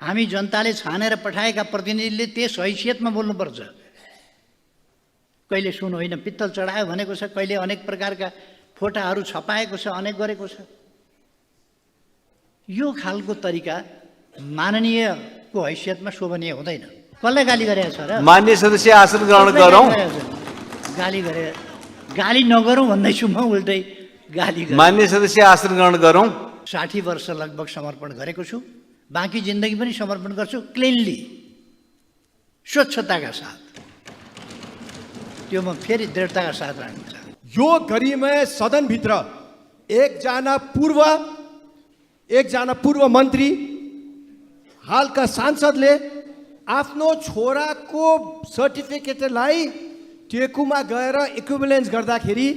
हामी जनताले छानेर पठाएका प्रतिनिधिले त्यस हैसियतमा बोल्नुपर्छ। कहिले सुन होइन पित्तल चढायो भनेको छ, कहिले अनेक प्रकारका फोटाहरू छपाएको छ, अनेक गरेको छ। यो खालको तरिका माननीयको हैसियतमा शोभनीय हुँदैन। कसलाई गाली गरेको छ र? मान्य सदस्य आसन ग्रहण गरौँ। गाली गरे, गाली नगरौँ भन्दैछु म, उल्टै गाली गरे। मान्य सदस्य आसन ग्रहण गरौँ। 60 वर्ष लगभग समर्पण गरेको छु, बाँकी जिन्दगी पनि समर्पण गर्छु, क्लिनली, स्वच्छताका साथ। त्यो म फेरि दृढताका साथ राख्न चाहन्छु। यो गरिमय सदनभित्र एकजना पूर्व मन्त्री हालका सांसदले आफ्नो छोराको सर्टिफिकेटलाई टेकुमा गएर इक्विभलेन्स गर्दाखेरि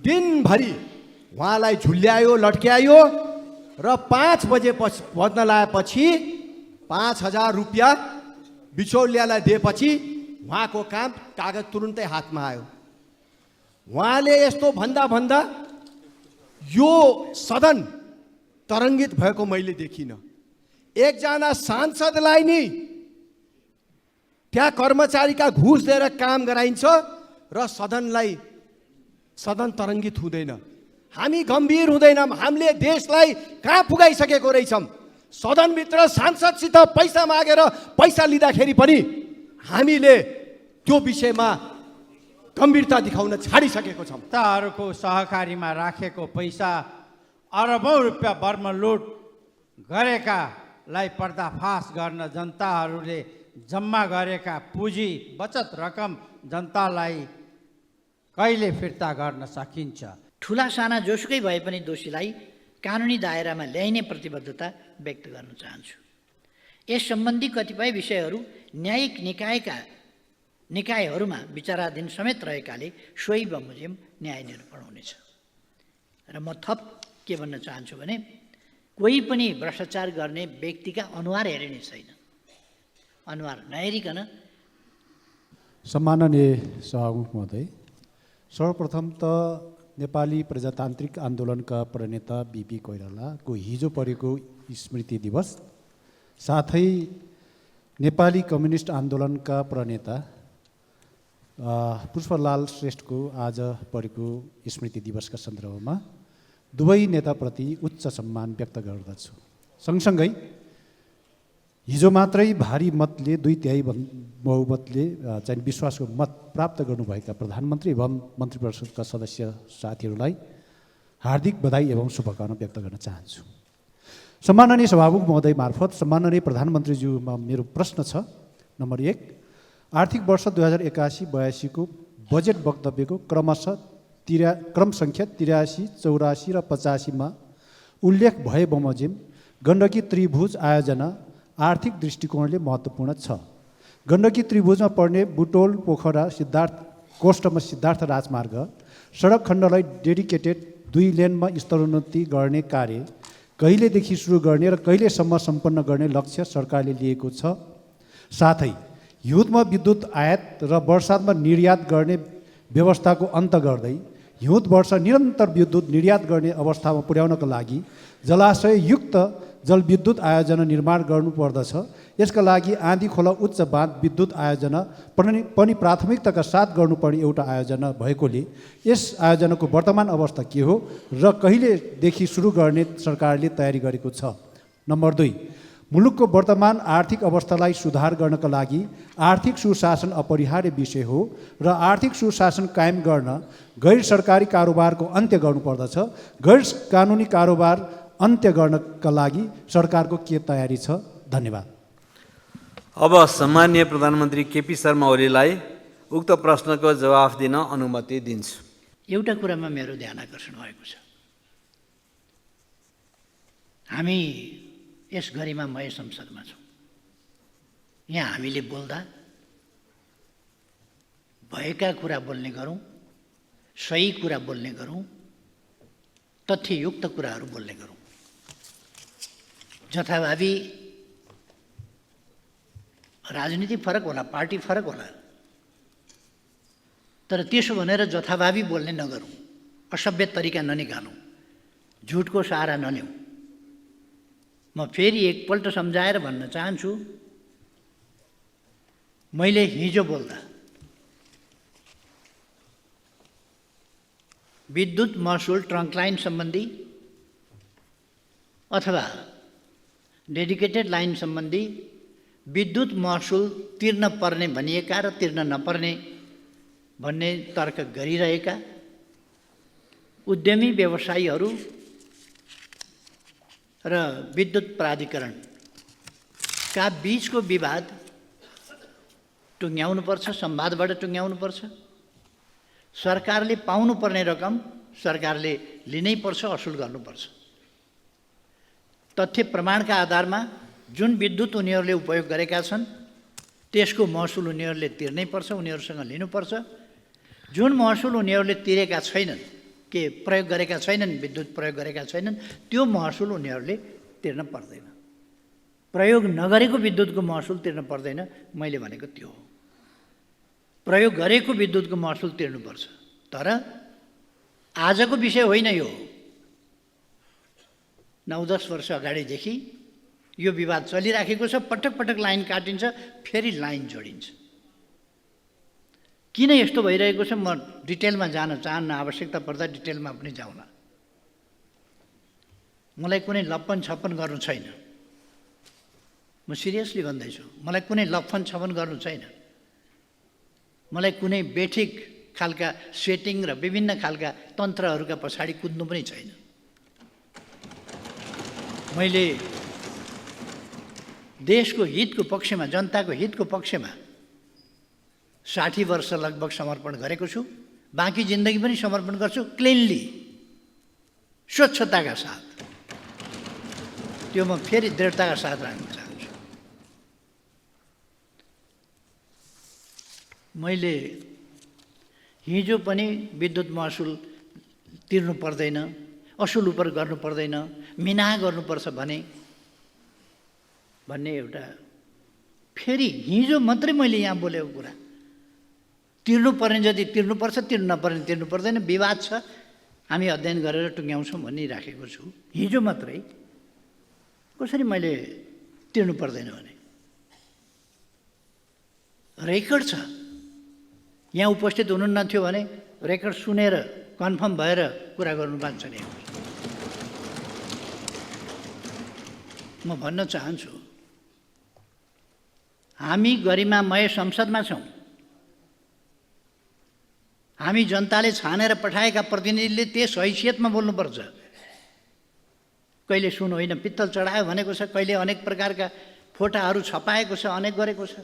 दिनभरि उहाँलाई झुल्यायो, लट्क्यायो र 5 बजे बज्न लागेपछि 5,000 रुपियाँ बिचौलियालाई दिएपछि उहाँको काम कागज तुरुन्तै हातमा आयो। उहाँले यस्तो भन्दा यो सदन तरङ्गित भएको मैले देखिनँ। एकजना सांसदलाई नि त्यहाँ कर्मचारीका घुस दिएर काम गराइन्छ र सदन तरङ्गित हुँदैन। हामी गम्भीर हुँदैनौँ। हामीले देशलाई कहाँ पुगाइसकेको रहेछौँ। सदनभित्र सांसदसित पैसा मागेर पैसा लिँदाखेरि पनि हामीले त्यो विषयमा गम्भीरता देखाउन छाडिसकेको छौँ। जनताहरूको सहकारीमा राखेको पैसा अरबौं रुपियाँ बर्म लुट गरेकालाई पर्दाफास गर्न जनताहरूले जम्मा गरेका पुँजी बचत रकम जनतालाई कहिले फिर्ता गर्न सकिन्छ? ठुला साना जोसुकै भए पनि दोषीलाई कानुनी दायरामा ल्याइने प्रतिबद्धता व्यक्त गर्न चाहन्छु। यस सम्बन्धी कतिपय विषयहरू न्यायिक निकायहरूमा विचाराधीन समेत रहेकाले सोही बमोजिम न्याय निरूपण हुनेछ। र म थप के भन्न चाहन्छु भने कोही पनि भ्रष्टाचार गर्ने व्यक्तिका अनुहार हेरिने छैन। अनुहार नहेरिकन। सम्माननीय सभामुख महोदय, सर्वप्रथम त नेपाली प्रजातान्त्रिक आन्दोलनका प्रणेता बिपी कोइरालाको हिजो परेको स्मृति दिवस, साथै नेपाली कम्युनिस्ट आन्दोलनका प्रणेता पुष्पलाल श्रेष्ठको आज परेको स्मृति दिवसका सन्दर्भमा दुवै नेताप्रति उच्च सम्मान व्यक्त गर्दछु। सँगसँगै हिजो मात्रै भारी मतले 2/3 बहुमतले चाहिँ विश्वासको मत प्राप्त गर्नुभएका प्रधानमन्त्री एवं मन्त्रिपरिषदका सदस्य साथीहरूलाई हार्दिक बधाई एवं शुभकामना व्यक्त गर्न चाहन्छु। सम्माननीय सभामुख महोदय मार्फत सम्माननीय प्रधानमन्त्रीज्यूमा मेरो प्रश्न छ। नम्बर 1, आर्थिक वर्ष 2081-82 को बजेट वक्तव्यको क्रम सङ्ख्या 83, 84 र 85 मा उल्लेख भए बमोजिम गण्डकी त्रिभुज आयोजना आर्थिक दृष्टिकोणले महत्त्वपूर्ण छ। गण्डकी त्रिभुजमा पर्ने बुटोल पोखरा कोष्टमा सिद्धार्थ राजमार्ग सडक खण्डलाई डेडिकेटेड 2 लेनमा स्तरोन्नति गर्ने कार्य कहिलेदेखि सुरु गर्ने र कहिलेसम्म सम्पन्न गर्ने लक्ष्य सरकारले लिएको छ? साथै हिउँदमा विद्युत आयात र वर्षातमा निर्यात गर्ने व्यवस्थाको अन्त गर्दै हिउँद वर्ष निरन्तर विद्युत निर्यात गर्ने अवस्थामा पुर्याउनका लागि जलाशययुक्त जलविद्युत आयोजना निर्माण गर्नुपर्दछ। यसका लागि आँधी खोला उच्च बाँध विद्युत आयोजना पनि प्राथमिकताका साथ गर्नुपर्ने एउटा आयोजना भएकोले यस आयोजनाको वर्तमान अवस्था के हो र कहिलेदेखि सुरु गर्ने सरकारले तयारी गरेको छ? नम्बर 2, मुलुकको वर्तमान आर्थिक अवस्थालाई सुधार गर्नका लागि आर्थिक सुशासन अपरिहार्य विषय हो र आर्थिक सुशासन कायम गर्न गैर सरकारी कारोबारको अन्त्य गर्नुपर्दछ। गैर कानुनी कारोबार अन्त्य गर्नका लागि सरकारको के तयारी छ? धन्यवाद। अब सम्माननीय प्रधानमन्त्री केपी शर्मा ओलीलाई उक्त प्रश्नको जवाफ दिन अनुमति दिन्छु। एउटा कुरामा मेरो ध्यान आकर्षण भएको छ। हामी यस गरिमामय संसदमा छौँ। यहाँ हामीले बोल्दा भएका कुरा बोल्ने गरौँ, सही कुरा बोल्ने गरौँ, तथ्ययुक्त कुराहरू बोल्ने गरौँ। जथाभावी राजनीति फरक होला, पार्टी फरक होला, तर त्यसो भनेर जथाभावी बोल्ने नगरौँ, असभ्य तरिका ननिकालौँ, झुटको सहारा नलिउँ। म फेरि एकपल्ट सम्झाएर भन्न चाहन्छु, मैले हिजो बोल्दा विद्युत महसुल ट्रङ्क लाइन सम्बन्धी अथवा डेडिकेटेड लाइन सम्बन्धी विद्युत महसुल तिर्न पर्ने भनिएका र तिर्न नपर्ने भन्ने तर्क गरिरहेका उद्यमी व्यवसायीहरू र विद्युत प्राधिकरणका बीचको विवाद टुङ्ग्याउनुपर्छ, संवादबाट टुङ्ग्याउनुपर्छ। सरकारले पाउनुपर्ने रकम सरकारले लिनै पर्छ, असुल गर्नुपर्छ। तथ्य प्रमाणका आधारमा जुन विद्युत उनीहरूले उपयोग गरेका छन् त्यसको महसुल उनीहरूले तिर्नै पर्छ, उनीहरूसँग लिनुपर्छ। जुन महसुल उनीहरूले तिरेका छैनन्, के प्रयोग गरेका छैनन्, विद्युत प्रयोग गरेका छैनन्, त्यो महसुल उनीहरूले तिर्न पर्दैन। प्रयोग नगरेको विद्युतको महसुल तिर्न पर्दैन, मैले भनेको त्यो हो। प्रयोग गरेको विद्युतको महसुल तिर्नुपर्छ। तर आजको विषय होइन यो। 9-10 वर्ष अगाडिदेखि यो विवाद चलिराखेको छ। पटक पटक लाइन काटिन्छ, फेरि लाइन जोडिन्छ। किन यस्तो भइरहेको छ म डिटेलमा जान चाहन्न, आवश्यकता पर्दा डिटेलमा पनि जाउला। मलाई कुनै लप्पन छप्पन गर्नु छैन, म सिरियसली भन्दैछु। मलाई कुनै लप्पन छप्पन गर्नु छैन। मलाई कुनै बेठिक खालका सेटिङ र विभिन्न खालका तन्त्रहरूका पछाडि कुद्नु पनि छैन। मैले देशको हितको पक्षमा, जनताको हितको पक्षमा 60 वर्ष लगभग समर्पण गरेको छु। बाँकी जिन्दगी पनि समर्पण गर्छु, क्लिनली, स्वच्छताका साथ। त्यो म फेरि दृढताका साथ राख्न चाहन्छु। मैले हिजो पनि विद्युत महसुल तिर्नु पर्दैन, असुल उपर गर्नु पर्दैन, मिना गर्नुपर्छ भन्ने एउटा फेरि हिजो मात्रै मैले यहाँ बोलेको कुरा। तिर्नुपर्ने जति तिर्नुपर्छ, तिर्नु नपर्ने तिर्नु पर्दैन, विवाद छ, हामी अध्ययन गरेर टुङ्ग्याउँछौँ भनिराखेको छु। हिजो मात्रै कसरी मैले तिर्नु पर्दैन भने रेकर्ड छ। यहाँ उपस्थित हुनुहुन्न थियो भने रेकर्ड सुनेर कन्फर्म भएर कुरा गर्नु बाँच्छ नि। म भन्न चाहन्छु, हामी गरिमामय संसदमा छौँ। हामी जनताले छानेर पठाएका प्रतिनिधिले त्यस हैसियतमा बोल्नुपर्छ। कहिले सुन होइन पित्तल चढायो भनेको छ, कहिले अनेक प्रकारका फोटाहरू छपाएको छ, अनेक गरेको छ।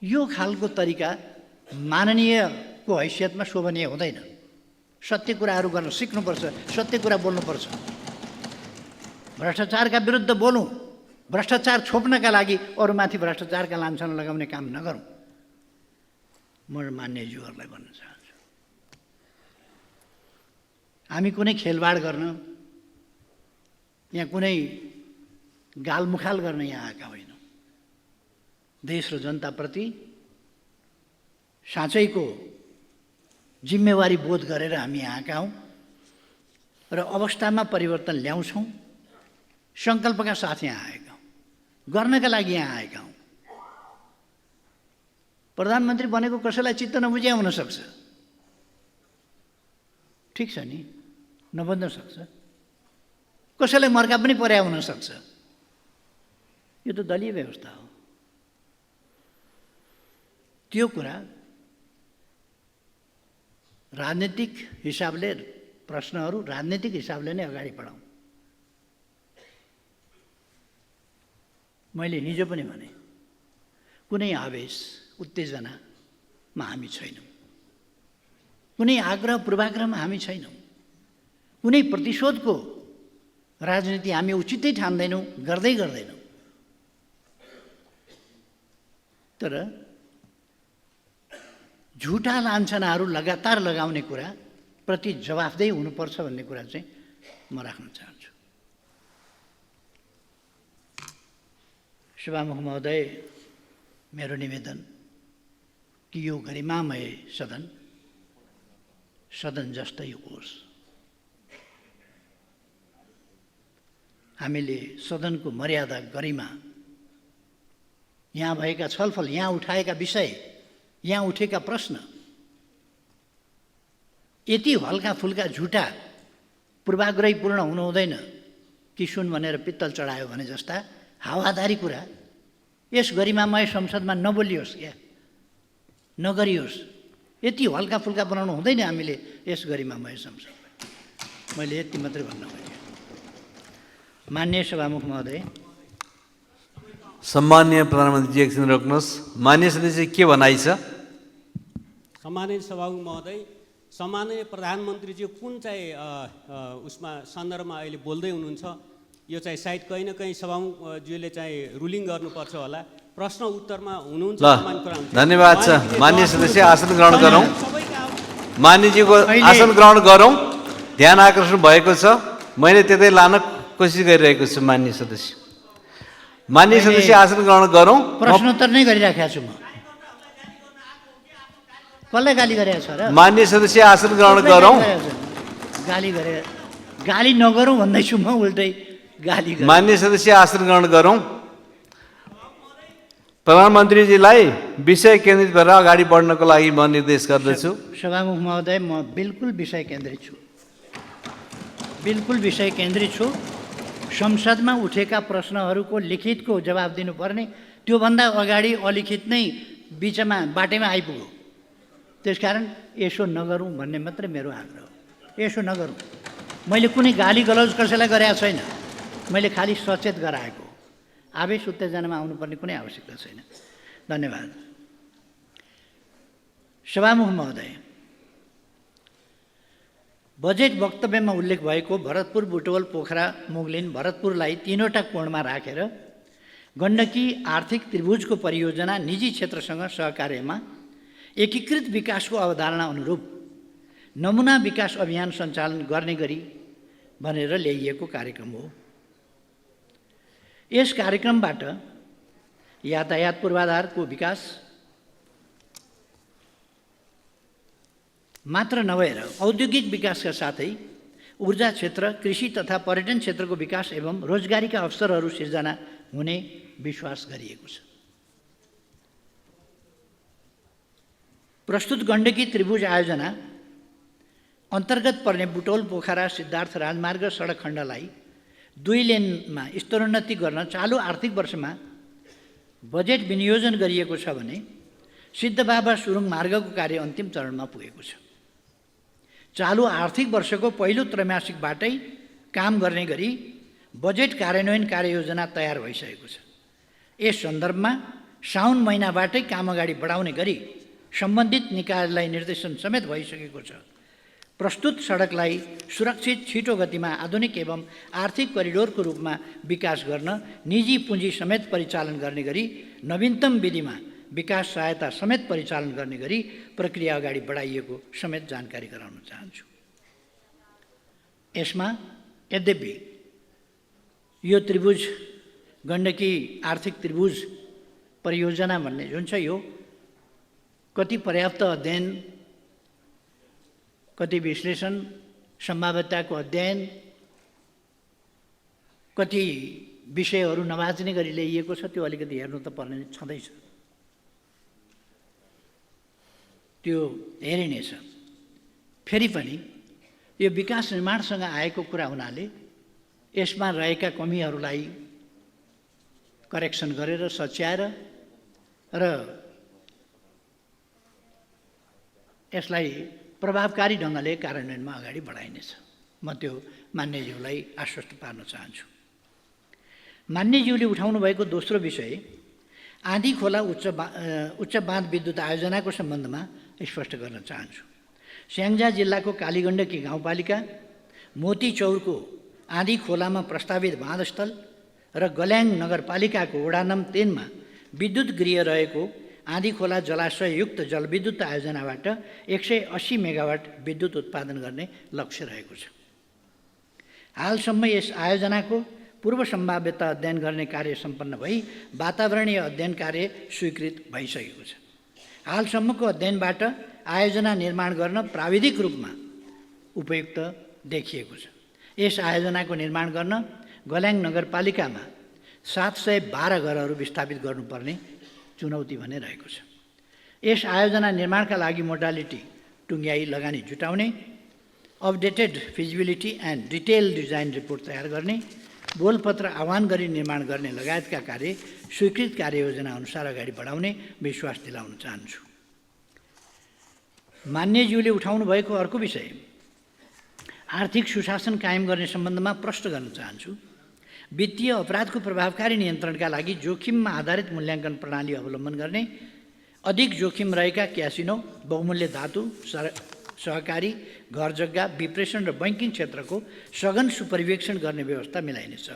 यो खालको तरिका माननीयको हैसियतमा शोभनीय हुँदैन। सत्य कुराहरू गर्न सिक्नुपर्छ, सत्य कुरा बोल्नुपर्छ। भ्रष्टाचारका विरुद्ध बोलौँ, भ्रष्टाचार छोप्नका लागि अरूमाथि भ्रष्टाचारका लान्छना लगाउने काम नगरौँ। म मान्यज्यूहरूलाई भन्न चाहन्छु, हामी कुनै खेलवाड गर्न, यहाँ कुनै गालमुखाल गर्न यहाँ आएका होइनौँ। देश र जनताप्रति साँच्चैको जिम्मेवारी बोध गरेर हामी आएका हौँ र अवस्थामा परिवर्तन ल्याउँछौँ। सङ्कल्पका साथ यहाँ आएका हौँ, गर्नका लागि यहाँ आएका हौँ। प्रधानमन्त्री बनेको कसैलाई चित्त नबुझ्या हुनसक्छ, ठिक छ नि, नबन्न सक्छ। कसैलाई मर्का पनि पर्या हुनसक्छ। यो त दलीय व्यवस्था हो। त्यो कुरा राजनीतिक हिसाबले, प्रश्नहरू राजनीतिक हिसाबले नै अगाडि बढाउँ। मैले हिजो पनि भने, कुनै आवेश उत्तेजनामा हामी छैनौँ, कुनै आग्रह पूर्वाग्रहमा हामी छैनौँ, कुनै प्रतिशोधको राजनीति हामी उचितै ठान्दैनौँ, गर्दैनौँ। तर झुटा लान्छनाहरू लगातार लगाउने कुरा प्रति जवाफदेही हुनुपर्छ भन्ने कुरा चाहिँ म राख्न चाहन्छु। सभामुख महोदय, मेरो निवेदन कि यो गरिमामय सदन जस्तै होस्। हामीले सदनको मर्यादा गरिमा, यहाँ भएका छलफल, यहाँ उठाएका विषय, यहाँ उठेका प्रश्न यति हल्का फुल्का झुटा पूर्वाग्रहीपूर्ण हुनु हुँदैन कि सुन भनेर पित्तल चढायो भने जस्ता हावादारी कुरा यस गरिमामय संसदमा नबोलियोस्, क्या नगरियोस्। यति हल्का फुल्का बनाउनु हुँदैन हामीले यस गरिमामय संसदलाई। मैले यति मात्रै भन्न खोजेँ। माननीय सभामुख महोदय, सम्माननीय प्रधानमन्त्रीजी एकछिन रोक्नुहोस्। मान्य सदस्य के भनाइ छ? सम्माननीय सभामुख महोदय, सम्माननीय प्रधानमन्त्रीजी कुन चाहिँ उसमा सन्दर्भमा अहिले बोल्दै हुनुहुन्छ, यो चाहिँ सायद कहीँ न कहीँ सभामुखज्यूले चाहिँ रुलिङ गर्नुपर्छ होला। प्रश्न उत्तरमा हुनुहुन्छ, सामान्य कुरा हुन्छ। धन्यवाद छ। मान्य सदस्य आसन ग्रहण गरौँ। सबैका मान्यजीको आसन ग्रहण गरौँ। ध्यान आकर्षण भएको छ, मैले त्यतै लान कोसिस गरिरहेको छु। मान्य सदस्य आसन ग्रहण गरौँ। प्रश्नोत्तर नै गरिराखेको छु म। कसलाई गाली गरेको छ र? मान्य सदस्य आसन ग्रहण गरौँ। गाली गरे, गाली नगरौँ भन्दैछु म, उल्टै गाली गरे। मान्य सदस्य आसन ग्रहण गरौँ। प्रधानमन्त्रीजीलाई विषय केन्द्रित भएर अगाडि बढ्नको लागि म निर्देश गर्दछु। सभामुख महोदय, म बिल्कुल विषय केन्द्रित छु, बिल्कुल विषय केन्द्रित छु। संसदमा उठेका प्रश्नहरूको लिखितको जवाब दिनुपर्ने, त्योभन्दा अगाडि अलिखित नै बिचमा बाटैमा आइपुग्यो। त्यसकारण यसो नगरौँ भन्ने मात्रै मेरो आग्रह हो। यसो नगरौँ। मैले कुनै गाली गलौज कसैलाई गरेको छैन, मैले खालि सचेत गराएको। आवेश उत्तेजनामा आउनुपर्ने कुनै आवश्यकता छैन। धन्यवाद। सभामुख महोदय, बजेट वक्तव्यमा उल्लेख भएको भरतपुर, बुटवल, पोखरा, मुगलिन, भरतपुरलाई तीनवटा कोणमा राखेर गण्डकी आर्थिक त्रिभुजको परियोजना निजी क्षेत्रसँग सहकार्यमा एकीकृत विकासको अवधारणा अनुरूप नमुना विकास अभियान सञ्चालन गर्ने गरी भनेर ल्याइएको कार्यक्रम हो। यस कार्यक्रमबाट यातायात पूर्वाधारको विकास मात्र नभएर औद्योगिक विकासका साथै ऊर्जा क्षेत्र, कृषि तथा पर्यटन क्षेत्रको विकास एवं रोजगारीका अवसरहरू सिर्जना हुने विश्वास गरिएको छ। प्रस्तुत गण्डकी त्रिभुज आयोजना अन्तर्गत पर्ने बुटौल, पोखरा, सिद्धार्थ राजमार्ग सडक खण्डलाई 2 लेनमा स्तरोन्नति गर्न चालु आर्थिक वर्षमा बजेट विनियोजन गरिएको छ भने सिद्धबाबा सुरुङ मार्गको कार्य अन्तिम चरणमा पुगेको छ। चालु आर्थिक वर्षको पहिलो त्रैमासिकबाटै काम गर्ने गरी बजेट कार्यान्वयन कार्ययोजना तयार भइसकेको छ। यस सन्दर्भमा साउन महिनाबाटै काम अगाडि बढाउने गरी सम्बन्धित निकायलाई निर्देशन समेत भइसकेको छ। प्रस्तुत सडकलाई सुरक्षित, छिटो गतिमा आधुनिक एवं आर्थिक करिडोरको रूपमा विकास गर्न निजी पुँजी समेत परिचालन गर्ने गरी नवीनतम विधिमा विकास सहायता समेत परिचालन गर्ने गरी प्रक्रिया अगाडि बढाइएको समेत जानकारी गराउन चाहन्छु। यसमा यद्यपि यो त्रिभुज गण्डकी आर्थिक त्रिभुज परियोजना भन्ने जुन छ, यो कति पर्याप्त अध्ययन, कति विश्लेषण, सम्भाव्यताको अध्ययन, कति विषयहरू नबाच्ने गरी ल्याइएको छ, त्यो अलिकति हेर्नु त पर्ने छँदैछ। त्यो हेरिनेछ। फेरि पनि यो विकास निर्माणसँग आएको कुरा हुनाले यसमा रहेका कमीहरूलाई करेक्सन गरेर सच्याएर र यसलाई प्रभावकारी ढङ्गले कार्यान्वयनमा अगाडि बढाइनेछ। म त्यो मान्यज्यूलाई आश्वस्त पार्न चाहन्छु। मान्यज्यूले उठाउनु भएको दोस्रो विषय आँधी खोला उच्च बाँध विद्युत आयोजनाको सम्बन्धमा स्पष्ट गर्न चाहन्छु। स्याङ्जा जिल्लाको कालीगण्डकी गाउँपालिका मोतीचौरको आँधी खोलामा प्रस्तावित बाँधस्थल र गल्याङ नगरपालिकाको वडा नम्बर 3 मा विद्युत गृह रहेको आँधी खोला जलाशययुक्त जलविद्युत आयोजनाबाट 180 मेगावाट विद्युत उत्पादन गर्ने लक्ष्य रहेको छ। हालसम्म यस आयोजनाको पूर्व सम्भाव्यता अध्ययन गर्ने कार्य सम्पन्न भई वातावरणीय अध्ययन कार्य स्वीकृत भइसकेको छ। हालसम्मको अध्ययनबाट आयोजना निर्माण गर्न प्राविधिक रूपमा उपयुक्त देखिएको छ। यस आयोजनाको निर्माण गर्न गल्याङ नगरपालिकामा 712 घरहरू विस्थापित गर्नुपर्ने चुनौती भने रहेको छ। यस आयोजना निर्माणका लागि मोडालिटी टुङ्ग्याई लगानी जुटाउने, updated feasibility and detail design report तयार गर्ने, बोलपत्र आह्वान गरी निर्माण गर्ने लगायतका कार्य स्वीकृत कार्ययोजना अनुसार अगाडि बढाउने विश्वास दिलाउन चाहन्छु। मान्यज्यूले उठाउनु भएको अर्को विषय आर्थिक सुशासन कायम गर्ने सम्बन्धमा प्रश्न गर्न चाहन्छु। वित्तीय अपराधको प्रभावकारी नियन्त्रणका लागि जोखिममा आधारित मूल्याङ्कन प्रणाली अवलम्बन गर्ने, अधिक जोखिम रहेका क्यासिनो, बहुमूल्य धातु, सहकारी, घर जग्गा, विप्रेषण र बैङ्किङ क्षेत्रको सघन सुपरिवेक्षण गर्ने व्यवस्था मिलाइनेछ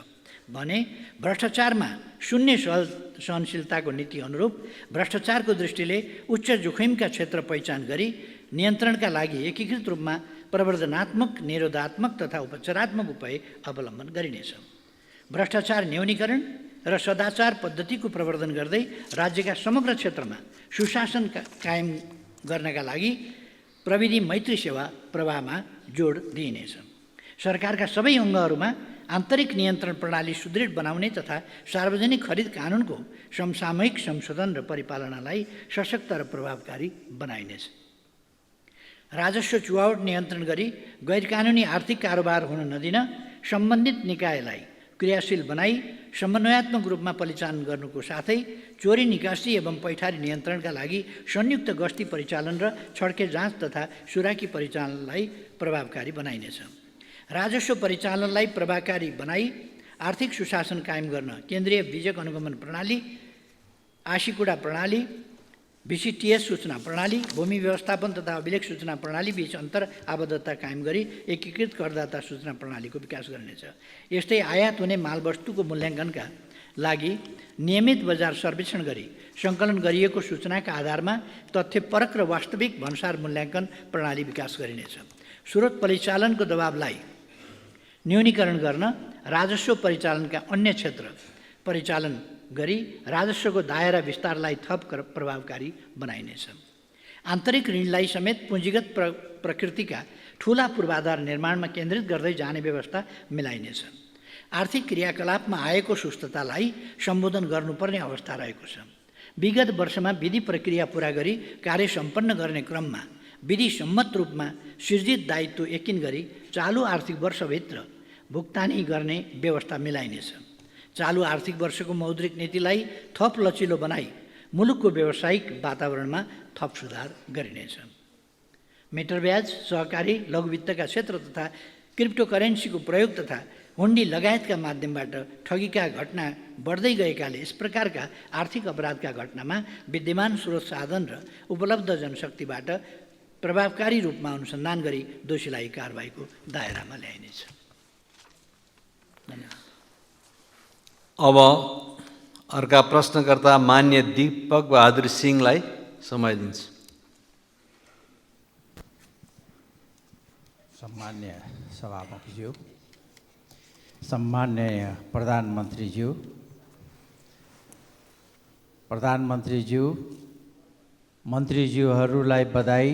भने भ्रष्टाचारमा शून्य सहनशीलताको नीति अनुरूप भ्रष्टाचारको दृष्टिले उच्च जोखिमका क्षेत्र पहिचान गरी नियन्त्रणका लागि एकीकृत रूपमा प्रवर्धनात्मक, निरोधात्मक तथा उपचारात्मक उपाय अवलम्बन गरिनेछ। भ्रष्टाचार न्यूनीकरण र सदाचार पद्धतिको प्रवर्धन गर्दै राज्यका समग्र क्षेत्रमा सुशासन कायम गर्नका लागि प्रविधि मैत्री सेवा प्रवाहमा जोड दिइनेछ। सरकारका सबै अङ्गहरूमा आन्तरिक नियन्त्रण प्रणाली सुदृढ बनाउने तथा सार्वजनिक खरिद कानुनको समसामयिक संशोधन र परिपालनालाई सशक्त र प्रभावकारी बनाइनेछ। राजस्व चुहावट नियन्त्रण गरी गैरकानुनी आर्थिक कारोबार हुन नदिन सम्बन्धित निकायलाई क्रियाशील बनाई समन्वयात्मक रूपमा परिचालन गर्नुको साथै चोरी निकासी एवं पैठारी नियन्त्रणका लागि संयुक्त गस्ती परिचालन र छड्के जाँच तथा सुराकी परिचालनलाई प्रभावकारी बनाइनेछ। राजस्व परिचालनलाई प्रभावकारी बनाई आर्थिक सुशासन कायम गर्न केन्द्रीय बीजक अनुगमन प्रणाली, आशीकुडा प्रणाली, VCTS सूचना प्रणाली, भूमि व्यवस्थापन तथा अभिलेख सूचना प्रणाली बीच अन्तर आबद्धता कायम गरी एकीकृत करदाता सूचना प्रणालीको विकास गरिनेछ। यस्तै आयात हुने मालवस्तुको मूल्याङ्कनका लागि नियमित बजार सर्वेक्षण गरी सङ्कलन गरिएको सूचनाका आधारमा तथ्यपरक र वास्तविक भन्सार मूल्याङ्कन प्रणाली विकास गरिनेछ। स्रोत परिचालनको दबावलाई न्यूनीकरण गर्न राजस्व परिचालनका अन्य क्षेत्र परिचालन गरी राजस्वको दायरा विस्तारलाई थप प्रभावकारी बनाइनेछ। आन्तरिक ऋणलाई समेत पुँजीगत प्रकृतिका ठुला पूर्वाधार निर्माणमा केन्द्रित गर्दै जाने व्यवस्था मिलाइनेछ। आर्थिक क्रियाकलापमा आएको सुस्ततालाई सम्बोधन गर्नुपर्ने अवस्था रहेको छ। विगत वर्षमा विधि प्रक्रिया पुरा गरी कार्य सम्पन्न गर्ने क्रममा विधि सम्मत रूपमा सृजित दायित्व यकिन गरी चालु आर्थिक वर्षभित्र भुक्तानी गर्ने व्यवस्था मिलाइनेछ। चालु आर्थिक वर्षको मौद्रिक नीतिलाई थप लचिलो बनाई मुलुकको व्यावसायिक वातावरणमा थप सुधार गरिनेछ। मिटर ब्याज, सहकारी, लघुवित्तका क्षेत्र तथा क्रिप्टोकरेन्सीको प्रयोग तथा हुन्डी लगायतका माध्यमबाट ठगीका घटना बढ्दै गएकाले यस प्रकारका आर्थिक अपराधका घटनामा विद्यमान स्रोत साधन र उपलब्ध जनशक्तिबाट प्रभावकारी रूपमा अनुसन्धान गरी दोषीलाई कारबाहीको दायरामा ल्याइनेछ। धन्यवाद। अब अर्का प्रश्नकर्ता मान्य दीपक बहादुर सिंहलाई समय दिन्छु। सम्मान्य सभामुखज्यू, सम्मान्य प्रधानमन्त्रीज्यू, मन्त्रीज्यूहरूलाई बधाई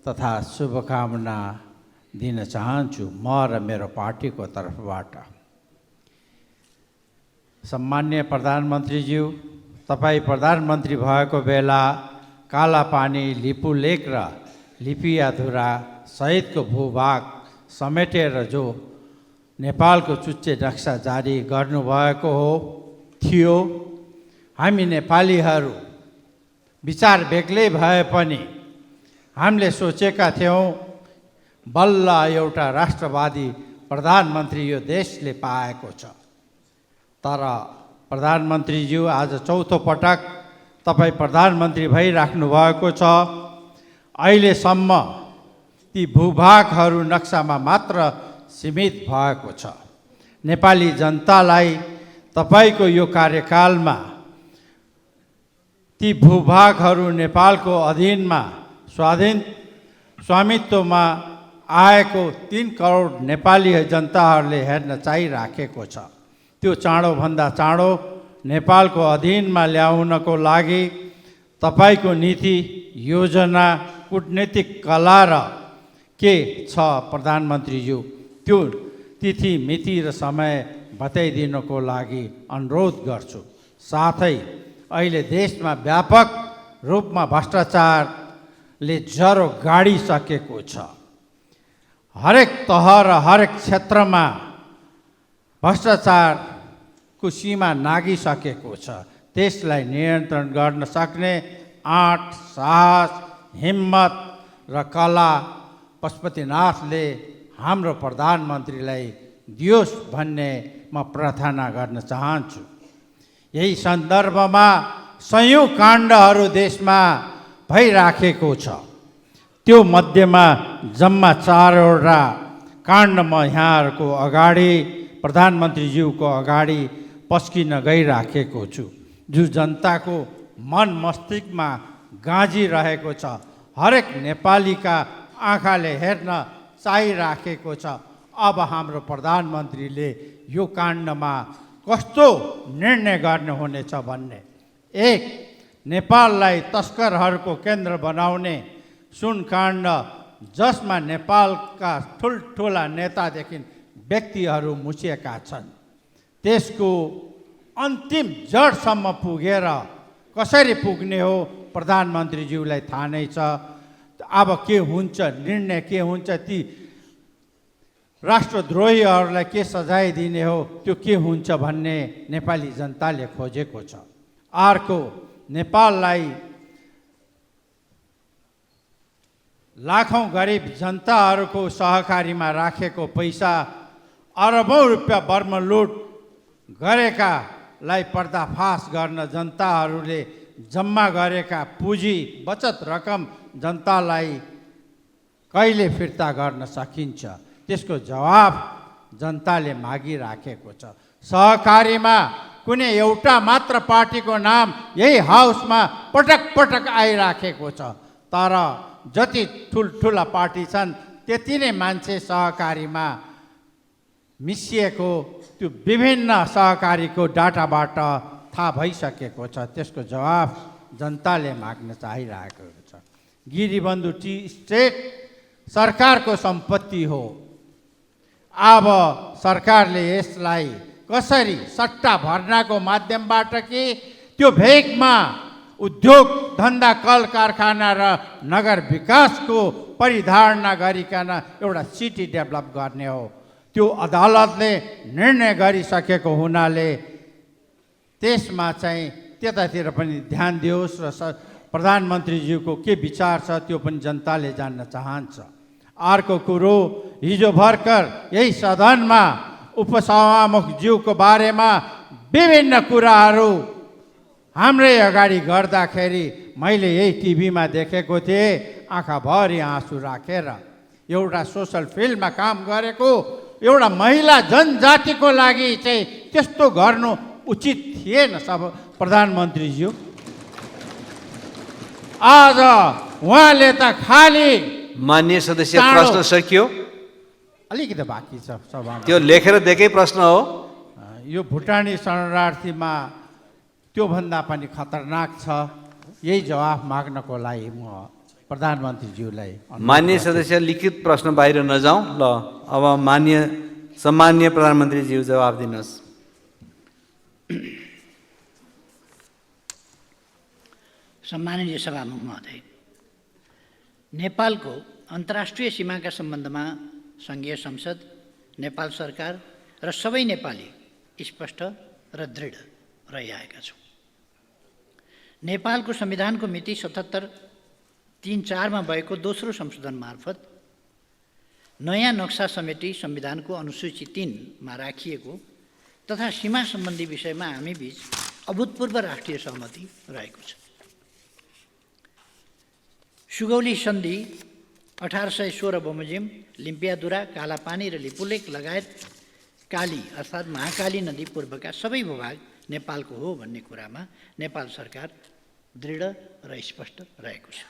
तथा शुभकामना दिन चाहन्छु म र मेरो पार्टीको तर्फबाट। सम्मान्य प्रधानमन्त्रीज्यू, तपाईँ प्रधानमन्त्री भएको बेला कालापानी, लिपुलेक र लिपियाधुरा सहितको भूभाग समेटेर जो नेपालको चुच्चे नक्सा जारी गर्नुभएको थियो, हामी नेपालीहरू विचार बेग्लै भए पनि हामीले सोचेका थियौँ बल्ल एउटा राष्ट्रवादी प्रधानमन्त्री यो देशले पाएको छ। तर प्रधानमन्त्रीज्यू, आज चौथो पटक तपाईँ प्रधानमन्त्री भइराख्नु भएको छ। अहिलेसम्म ती भूभागहरू नक्सामा मात्र सीमित भएको छ। नेपाली जनतालाई तपाईँको यो कार्यकालमा ती भूभागहरू नेपालको अधीनमा स्वामित्वमा आएको 3 करोड नेपाली जनताहरूले हेर्न चाहिराखेको छ। त्यो चाँडोभन्दा चाँडो नेपालको अधीनमा ल्याउनको लागि तपाईँको नीति, योजना, कूटनीतिक कला र के छ प्रधानमन्त्रीज्यू, त्यो तिथि मिति र समय बताइदिनको लागि अनुरोध गर्छु। साथै अहिले देशमा व्यापक रूपमा भ्रष्टाचारले ज्वरो गाडिसकेको छ। हरेक तह र हरेक क्षेत्रमा भ्रष्टाचारको सीमा नागिसकेको छ। त्यसलाई नियन्त्रण गर्न सक्ने आँट, साहस, हिम्मत र कला पशुपतिनाथले हाम्रो प्रधानमन्त्रीलाई दियोस् भन्ने म प्रार्थना गर्न चाहन्छु। यही सन्दर्भमा सयौँ काण्डहरू देशमा भइराखेको छ। त्यो मध्येमा जम्मा 4वटा काण्ड म यहाँहरूको अगाडि प्रधानमन्त्रीज्यूको अगाडि पस्किन गइराखेको छु, जो जनताको मन मस्तिष्कमा गाँजिरहेको छ। हरेक नेपालीका आँखाले हेर्न चाहिराखेको छ अब हाम्रो प्रधानमन्त्रीले यो काण्डमा कस्तो निर्णय गर्नुहुनेछ भन्ने। एक, नेपाललाई तस्करहरूको केन्द्र बनाउने सुनकाण्ड, जसमा नेपालका ठुल्ठुला नेतादेखि व्यक्तिहरू मुछिएका छन्, त्यसको अन्तिम जडसम्म पुगेर कसरी पुग्ने हो प्रधानमन्त्रीज्यूलाई थाहा नै छ। अब के हुन्छ, निर्णय के हुन्छ, ती राष्ट्रद्रोहीहरूलाई के सजाय दिने हो, त्यो के हुन्छ भन्ने नेपाली जनताले खोजेको छ। अर्को, नेपाललाई लाखौँ गरिब जनताहरूको सहकारीमा राखेको पैसा, अरबौँ रुपियाँ बर्मलुट गरेकालाई पर्दाफास गर्न जनताहरूले जम्मा गरेका पुँजी बचत रकम जनतालाई कहिले फिर्ता गर्न सकिन्छ, त्यसको जवाफ जनताले मागिराखेको छ। सहकारीमा कुनै एउटा मात्र पार्टीको नाम यही हाउसमा पटक पटक आइराखेको छ, तर जति ठुल्ठुला पार्टी छन् त्यति नै मान्छे सहकारीमा मिसिएको त्यो विभिन्न सहकारीको डाटाबाट थाहा भइसकेको छ। त्यसको जवाफ जनताले माग्न चाहिरहेको छ। गिरीबन्धु टी स्टेट सरकारको सम्पत्ति हो। अब सरकारले यसलाई कसरी सट्टा भर्नाको माध्यमबाट कि त्यो भेगमा उद्योग धन्दा कल कारखाना र नगर विकासको परिधारणा गरिकन एउटा सिटी डेभलप गर्ने हो, त्यो अदालतले निर्णय गरिसकेको हुनाले त्यसमा चाहिँ त्यतातिर पनि ध्यान दियोस् र प्रधानमन्त्रीज्यूको के विचार छ त्यो पनि जनताले जान्न चाहन्छ। अर्को कुरो, हिजो भर्खर यही सदनमा उपसभामुखज्यूको बारेमा विभिन्न कुराहरू हाम्रै अगाडि गर्दाखेरि मैले यही टिभीमा देखेको थिएँ, आँखाभरि आँसु राखेर। एउटा सोसल फिल्डमा काम गरेको एउटा महिला जनजातिको लागि चाहिँ त्यस्तो गर्नु उचित थिएन सब प्रधानमन्त्रीज्यू। आज उहाँले त खाली माननीय सदस्य प्रश्न सकियो? अलिकति बाँकी छ सभामा। त्यो लेखेर दिएकै प्रश्न हो। यो भुटानी शरणार्थीमा त्योभन्दा पनि खतरनाक छ। यही जवाफ माग्नको लागि म प्रधानमन्त्रीज्यूलाई। माननीय सदस्य लिखित प्रश्न बाहिर नजाउँ। ल अब सम्माननीय प्रधानमन्त्रीज्यू जवाफ दिनुहोस्। सम्माननीय सभामुख महोदय, नेपालको अन्तर्राष्ट्रिय सीमाका सम्बन्धमा सङ्घीय संसद, नेपाल सरकार र सबै नेपाली स्पष्ट र दृढ रहिआएका छौँ। नेपालको संविधानको मिति 77-3-4 भएको दोस्रो संशोधन मार्फत नयाँ नक्सा समेटी संविधानको अनुसूची 3 राखिएको तथा सीमा सम्बन्धी विषयमा हामी बीच अभूतपूर्व राष्ट्रिय सहमति रहेको छ। सुगौली सन्धि 1816 बमोजिम, लिम्पियादुरा, कालापानी र लिपुलेक लगायत काली अर्थात् महाकाली नदी पूर्वका सबै भूभाग नेपालको हो भन्ने कुरामा नेपाल सरकार दृढ र स्पष्ट रहेको छ।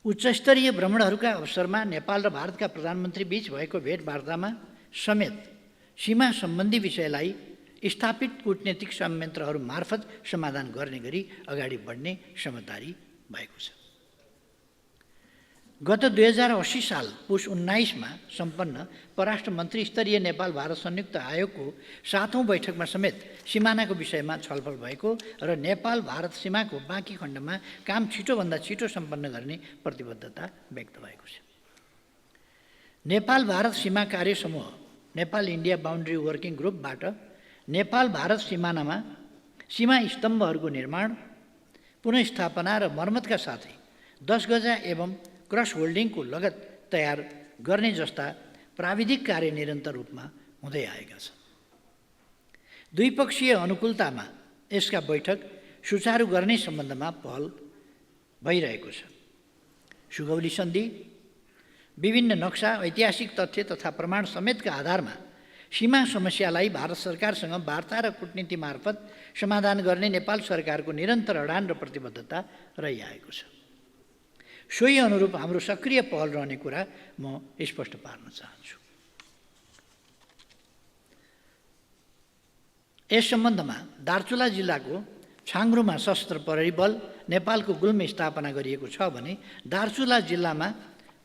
उच्चस्तरीय भ्रमणहरूका अवसरमा नेपाल र भारतका प्रधानमन्त्री बीच भएको भेटवार्तामा समेत सीमा सम्बन्धी विषयलाई स्थापित कूटनीतिक संयन्त्रहरू मार्फत समाधान गर्ने गरी अगाडि बढ्ने समझदारी भएको छ। गत 2080 साल पुस 19मा सम्पन्न परराष्ट्र मन्त्री स्तरीय नेपाल भारत संयुक्त आयोगको 7औं बैठकमा समेत सिमानाको विषयमा छलफल भएको र नेपाल भारत सीमाको बाँकी खण्डमा काम छिटोभन्दा छिटो सम्पन्न गर्ने प्रतिबद्धता व्यक्त भएको छ। नेपाल भारत सीमा कार्य समूह नेपाल इन्डिया बाउन्ड्री वर्किङ ग्रुपबाट नेपाल भारत सिमानामा सीमा स्तम्भहरूको निर्माण, पुनर्स्थापना र मर्मतका साथै 10 गजा एवं क्रस होल्डिङको लगत तयार गर्ने जस्ता प्राविधिक कार्य निरन्तर रूपमा हुँदै आएका छन्। द्विपक्षीय अनुकूलतामा यसका बैठक सुचारू गर्ने सम्बन्धमा पहल भइरहेको छ। सुगौली सन्धि, विभिन्न नक्सा, ऐतिहासिक तथ्य तथा प्रमाण समेतका आधारमा सीमा समस्यालाई भारत सरकारसँग वार्ता र कूटनीति मार्फत समाधान गर्ने नेपाल सरकारको निरन्तर अडान र प्रतिबद्धता रहिआएको छ। सोही अनुरूप हाम्रो सक्रिय पहल रहने कुरा म स्पष्ट पार्न चाहन्छु। यस सम्बन्धमा दार्चुला जिल्लाको छाङ्ग्रुमा सशस्त्र प्रहरी बल नेपालको गुल्मे स्थापना गरिएको छ भने दार्चुला जिल्लामा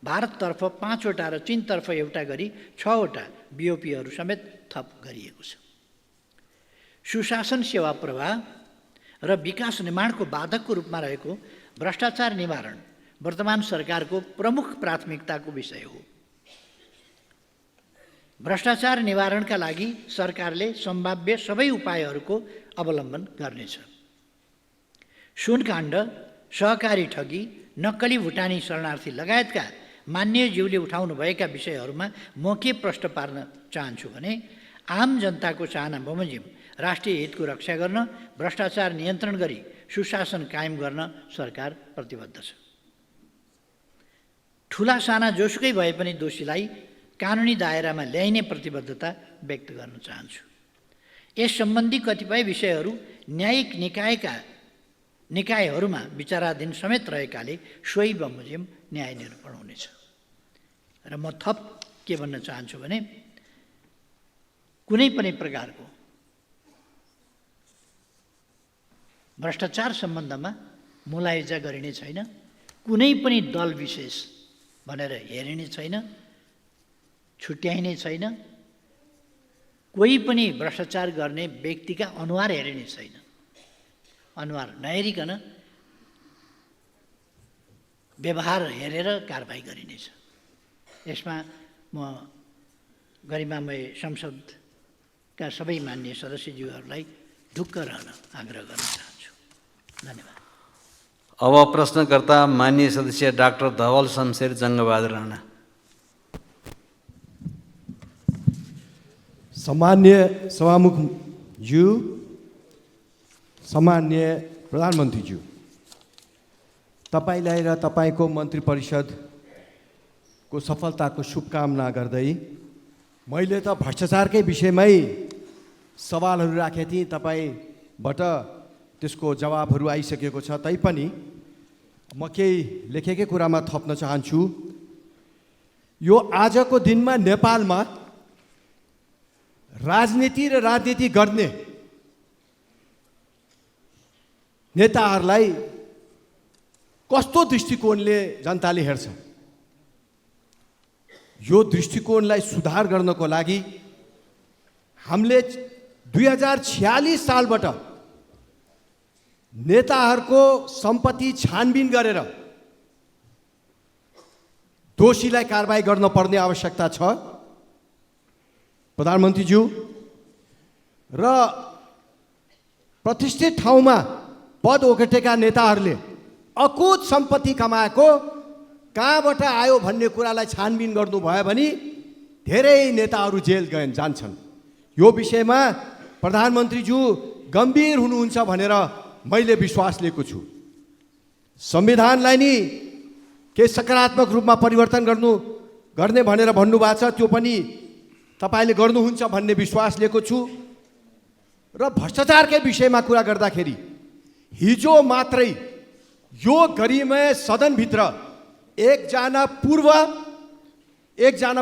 भारततर्फ 5 वटा र चीनतर्फ एउटा गरी 6 वटा बिओपीहरू समेत थप गरिएको छ। सुशासन, सेवा प्रवाह र विकास निर्माणको बाधकको रूपमा रहेको भ्रष्टाचार निवारण वर्तमान सरकारको प्रमुख प्राथमिकताको विषय हो। भ्रष्टाचार निवारणका लागि सरकारले सम्भाव्य सबै उपायहरूको अवलम्बन गर्नेछ। सुनकाण्ड, सहकारी ठगी, नक्कली भुटानी शरणार्थी लगायतका मान्यज्यूले उठाउनुभएका विषयहरूमा म के प्रश्न पार्न चाहन्छु भने आम जनताको चाहना बमोजिम राष्ट्रिय हितको रक्षा गर्न, भ्रष्टाचार नियन्त्रण गरी सुशासन कायम गर्न सरकार प्रतिबद्ध छ। ठुला साना जोसुकै भए पनि दोषीलाई कानुनी दायरामा ल्याइने प्रतिबद्धता व्यक्त गर्न चाहन्छु। यस सम्बन्धी कतिपय विषयहरू न्यायिक निकायहरूमा विचाराधीन समेत रहेकाले सोही बमोजिम न्याय निरूपण हुनेछ। र म थप के भन्न चाहन्छु भने कुनै पनि प्रकारको भ्रष्टाचार सम्बन्धमा मुलायजा गरिने छैन, कुनै पनि दल विशेष भनेर हेरिने छैन, छुट्याइने छैन, कोही पनि भ्रष्टाचार गर्ने व्यक्तिका अनुहार हेरिने छैन। अनुहार नहेरिकन व्यवहार हेरेर कारबाही गरिनेछ। यसमा म गरिमामय संसदका सबै मान्य सदस्यज्यूहरूलाई ढुक्क रहन आग्रह गर्न चाहन्छु। धन्यवाद। अब प्रश्नकर्ता माननीय सदस्य डाक्टर धवल शमशेर जङ्गबहादुर राणा। सम्मान्य सभामुखज्यू, सम्मान्य प्रधानमन्त्रीज्यू, तपाईँलाई र तपाईँको मन्त्री परिषदको सफलताको शुभकामना गर्दै मैले त भ्रष्टाचारकै विषयमै सवालहरू राखेको थिएँ, तपाईँबाट त्यसको जवाबहरू आइसकेको छ। तैपनि म केही लेखेकै कुरामा थप्न चाहन्छु। यो आजको दिनमा नेपालमा राजनीति र राजनीति गर्ने नेताहरूलाई कस्तो दृष्टिकोणले जनताले हेर्छ, यो दृष्टिकोणलाई सुधार गर्नको लागि हामीले 2046 सालबाट नेताहरूको सम्पत्ति छानबिन गरेर दोषीलाई कारबाही गर्न पर्ने आवश्यकता छ। प्रधानमन्त्रीज्यू, र प्रतिष्ठित ठाउँमा पद ओगटेका नेताहरूले अकुत सम्पत्ति कमाएको कहाँबाट आयो भन्ने कुरालाई छानबिन गर्नुभयो भने धेरै नेताहरू जेल जान्छन्। यो विषयमा प्रधानमन्त्रीज्यू गम्भीर हुनुहुन्छ भनेर मैले विश्वास लिएको छु। संविधानलाई नि के सकारात्मक रूपमा परिवर्तन गर्ने भनेर भन्नुभएको छ, त्यो पनि तपाईँले गर्नुहुन्छ भन्ने विश्वास लिएको छु। र भ्रष्टाचारकै विषयमा कुरा गर्दाखेरि हिजो मात्रै यो गरिमय सदनभित्र एकजना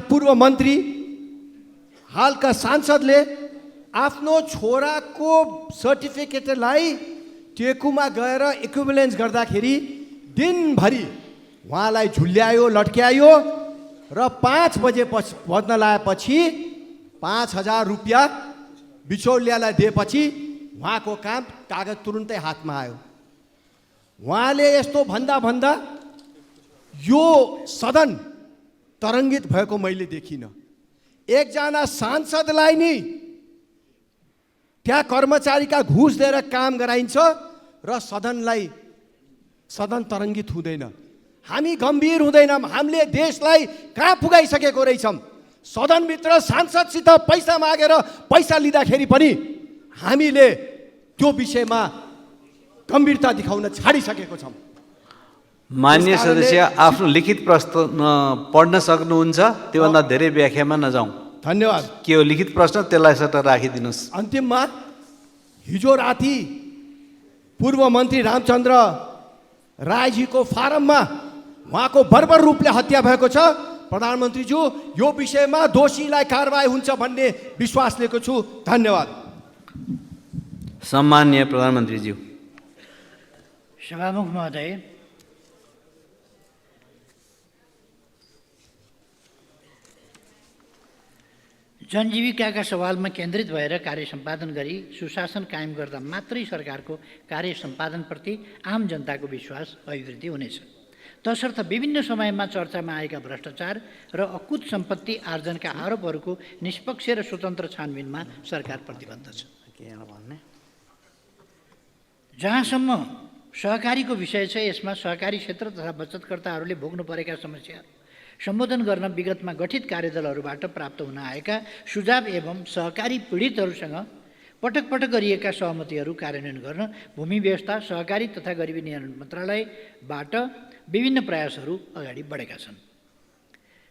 पूर्व मन्त्री, हालका सांसदले आफ्नो छोराको सर्टिफिकेटलाई टेकुमा गएर इक्विभलेन्स गर्दाखेरि दिनभरि उहाँलाई झुल्यायो, लट्क्यायो र 5 बजे बज्न लागेपछि 5,000 रुपियाँ बिचौलियालाई दिएपछि उहाँको काम कागज तुरुन्तै हातमा आयो। उहाँले यस्तो भन्दा यो सदन तरङ्गित भएको मैले देखिनँ। एकजना सांसदलाई नि त्यहाँ कर्मचारीका घुस दिएर काम गराइन्छ र सदन तरङ्गित हुँदैन। हामी गम्भीर हुँदैनौँ। हामीले देशलाई कहाँ पुगाइसकेको रहेछौँ। सदनभित्र सांसदसित पैसा मागेर पैसा लिँदाखेरि पनि हामीले त्यो विषयमा गम्भीरता देखाउन छाडिसकेको छौँ। मान्य सदस्य आफ्नो लिखित प्रश्न पढ्न सक्नुहुन्छ, त्योभन्दा धेरै व्याख्यामा नजाउँ। धन्यवाद। के हो लिखित प्रश्न, त्यसलाई सट्ट राखिदिनुहोस्। अन्तिममा हिजो राति पूर्व मन्त्री रामचन्द्र रायजीको फारममा उहाँको बर्बर रूपले हत्या भएको छ। प्रधानमन्त्रीज्यू, यो विषयमा दोषीलाई कारबाही हुन्छ भन्ने विश्वास लिएको छु। धन्यवाद। सम्माननीय प्रधानमन्त्रीज्यू। सभामुख महोदय, जनजीविकाका सवालमा केन्द्रित भएर कार्य सम्पादन गरी सुशासन कायम गर्दा मात्रै सरकारको कार्य सम्पादनप्रति आम जनताको विश्वास अभिवृद्धि हुनेछ। तसर्थ विभिन्न समयमा चर्चामा आएका भ्रष्टाचार र अकुत सम्पत्ति आर्जनका आरोपहरूको निष्पक्ष र स्वतन्त्र छानबिनमा सरकार प्रतिबद्ध छ। जहाँसम्म सहकारीको विषय छ, यसमा सहकारी क्षेत्र तथा बचतकर्ताहरूले भोग्नु परेका समस्या सम्बोधन गर्न विगतमा गठित कार्यदलहरूबाट प्राप्त हुन आएका सुझाव एवं सहकारी पीडितहरूसँग पटक पटक गरिएका सहमतिहरू कार्यान्वयन गर्न भूमि व्यवस्था, सहकारी तथा गरिबी निवारण मन्त्रालयबाट विभिन्न प्रयासहरू अगाडि बढेका छन्।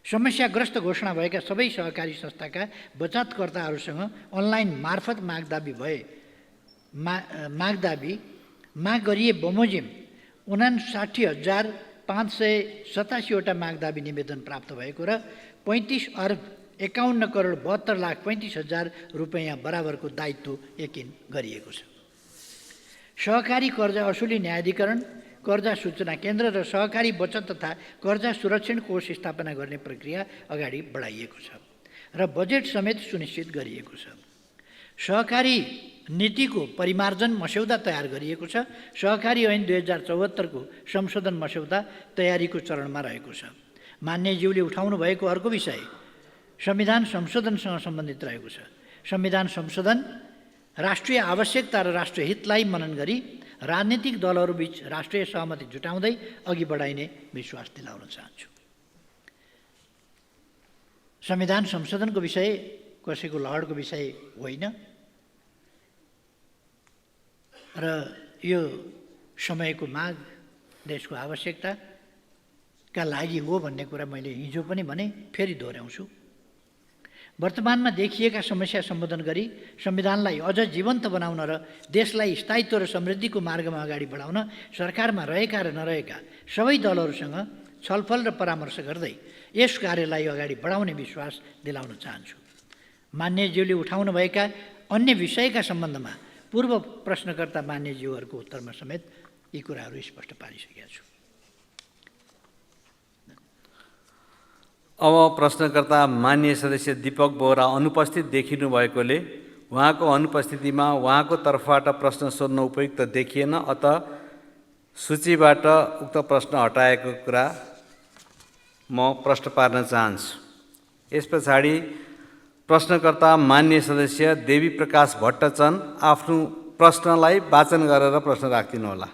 समस्याग्रस्त घोषणा भएका सबै सहकारी संस्थाका बचतकर्ताहरूसँग अनलाइन मार्फत माग गरिए बमोजिम 59,587वटा मागदाबी निवेदन प्राप्त भएको र 35,51,72,35,000 रुपैयाँ बराबरको दायित्व यकिन गरिएको छ। सहकारी कर्जा असुली न्यायाधिकरण, कर्जा सूचना केन्द्र र सहकारी बचत तथा कर्जा सुरक्षण कोष स्थापना गर्ने प्रक्रिया अगाडि बढाइएको छ र बजेट समेत सुनिश्चित गरिएको छ। सहकारी नीतिको परिमार्जन मस्यौदा तयार गरिएको छ। सहकारी ऐन 2074 को संशोधन मस्यौदा तयारीको चरणमा रहेको छ। मान्यज्यूले उठाउनु भएको अर्को विषय संविधान संशोधनसँग सम्बन्धित रहेको छ। संविधान संशोधन राष्ट्रिय आवश्यकता र राष्ट्रिय हितलाई मनन गरी राजनीतिक दलहरूबीच राष्ट्रिय सहमति जुटाउँदै अघि बढाइने विश्वास दिलाउन चाहन्छु। संविधान संशोधनको विषय कसैको लहरको विषय होइन र यो समयको माग, देशको आवश्यकताका लागि हो भन्ने कुरा मैले हिजो पनि भने, फेरि दोहोऱ्याउँछु। वर्तमानमा देखिएका समस्या सम्बोधन गरी संविधानलाई अझ जीवन्त बनाउन र देशलाई स्थायित्व र समृद्धिको मार्गमा अगाडि बढाउन सरकारमा रहेका र नरहेका सबै दलहरूसँग छलफल र परामर्श गर्दै यस कार्यलाई अगाडि बढाउने विश्वास दिलाउन चाहन्छु। मान्यज्यूले उठाउनुभएका अन्य विषयका सम्बन्धमा पूर्व प्रश्नकर्ता मान्यज्यूहरूको उत्तरमा समेत यी कुराहरू स्पष्ट पारिसकेका छु। अब प्रश्नकर्ता मान्य सदस्य दीपक बोहरा अनुपस्थित देखिनु भएकोले उहाँको अनुपस्थितिमा उहाँको तर्फबाट प्रश्न सोध्न उपयुक्त देखिएन, अत सूचीबाट उक्त प्रश्न हटाएको कुरा म प्रश्न पार्न चाहन्छु। यस पछाडि प्रश्नकर्ता मान्य सदस्य देवी प्रकाश भट्टचन्द आफ्नो प्रश्नलाई वाचन गरेर प्रश्न राखिदिनुहोला।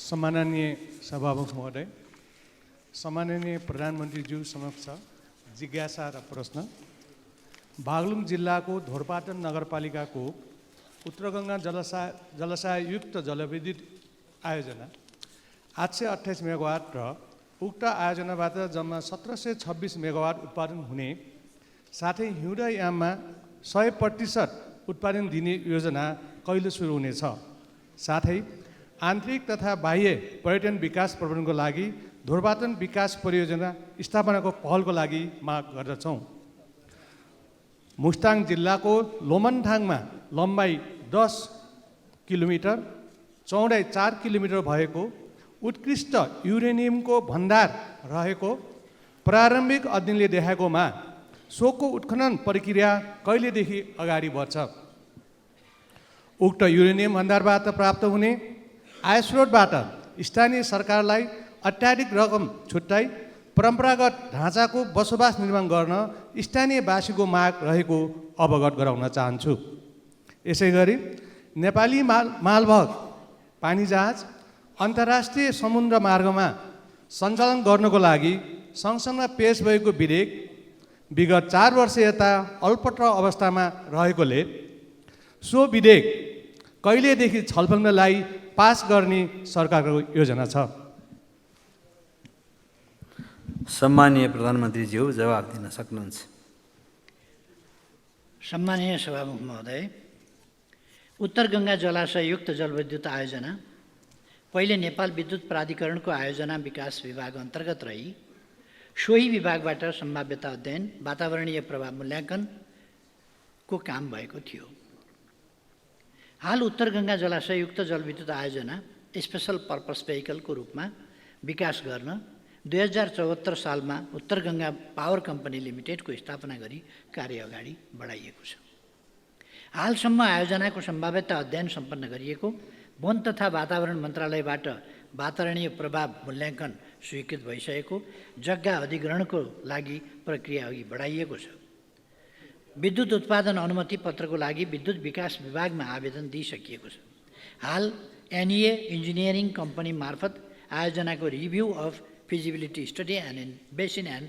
सम्माननीय सभामुख महोदय, सम्माननीय प्रधानमन्त्रीज्यू समक्ष जिज्ञासा र प्रश्न। बागलुङ जिल्लाको धोरपाटन नगरपालिकाको उत्तरगङ्गा जलाशययुक्त जलविद्युत आयोजना 828 मेगावाट र उक्त आयोजनाबाट जम्मा 1726 मेगावाट उत्पादन हुने साथै हिउँदे याममा 100% उत्पादन दिने योजना कहिले सुरु हुनेछ? साथै आन्तरिक तथा बाह्य पर्यटन विकास प्रबन्धनको लागि धोरपाटन विकास परियोजना स्थापनाको पहलको लागि माग गर्दछौँ। मुस्ताङ जिल्लाको लोमनथाङमा लम्बाइ 10 किलोमिटर, चौडाइ 4 किलोमिटर भएको उत्कृष्ट युरेनियमको भण्डार रहेको प्रारम्भिक अध्ययनले देखाएकोमा सोको उत्खनन प्रक्रिया कहिलेदेखि अगाडि बढ्छ? उक्त युरेनियम भण्डारबाट प्राप्त हुने आय स्रोतबाट स्थानीय सरकारलाई अत्याधिक रकम छुट्याई परम्परागत ढाँचाको बसोबास निर्माण गर्न स्थानीयवासीको माग रहेको अवगत गराउन चाहन्छु। यसै गरी नेपाली मालवाहक पानीजहाज अन्तर्राष्ट्रिय समुद्र मार्गमा सञ्चालन गर्नको लागि संसदमा पेश भएको विधेयक विगत 4 वर्ष यता अल्पत्र अवस्थामा रहेकोले सो विधेयक कहिलेदेखि छलफलमा लाई पास गर्ने सरकारको योजना छ? सम्मानीय प्रधानमन्त्रीज्यू जवाब दिन सक्नुहुन्छ। सम्मानीय सभामुख महोदय, उत्तर गङ्गा जलाशययुक्त जलविद्युत आयोजना पहिले नेपाल विद्युत प्राधिकरणको आयोजना विकास विभाग अन्तर्गत रही सोही विभागबाट सम्भाव्यता अध्ययन, वातावरणीय प्रभाव मूल्याङ्कनको काम भएको थियो। हाल उत्तर गङ्गा जलाशययुक्त जलविद्युत आयोजना स्पेसल पर्पस भेहिकलको रूपमा विकास गर्न 2074 सालमा उत्तर गङ्गा पावर कम्पनी लिमिटेडको स्थापना गरी कार्य अगाडि बढाइएको छ। हालसम्म आयोजनाको सम्भाव्यता अध्ययन सम्पन्न गरिएको, वन तथा वातावरण मन्त्रालयबाट वातावरणीय प्रभाव मूल्याङ्कन स्वीकृत भइसकेको, जग्गा अधिग्रहणको लागि प्रक्रिया अघि बढाइएको छ। विद्युत उत्पादन अनुमति पत्रको लागि विद्युत विकास विभागमा आवेदन दिइसकिएको छ। हाल एनईए इन्जिनियरिङ कम्पनी मार्फत आयोजनाको review of feasibility study and basin and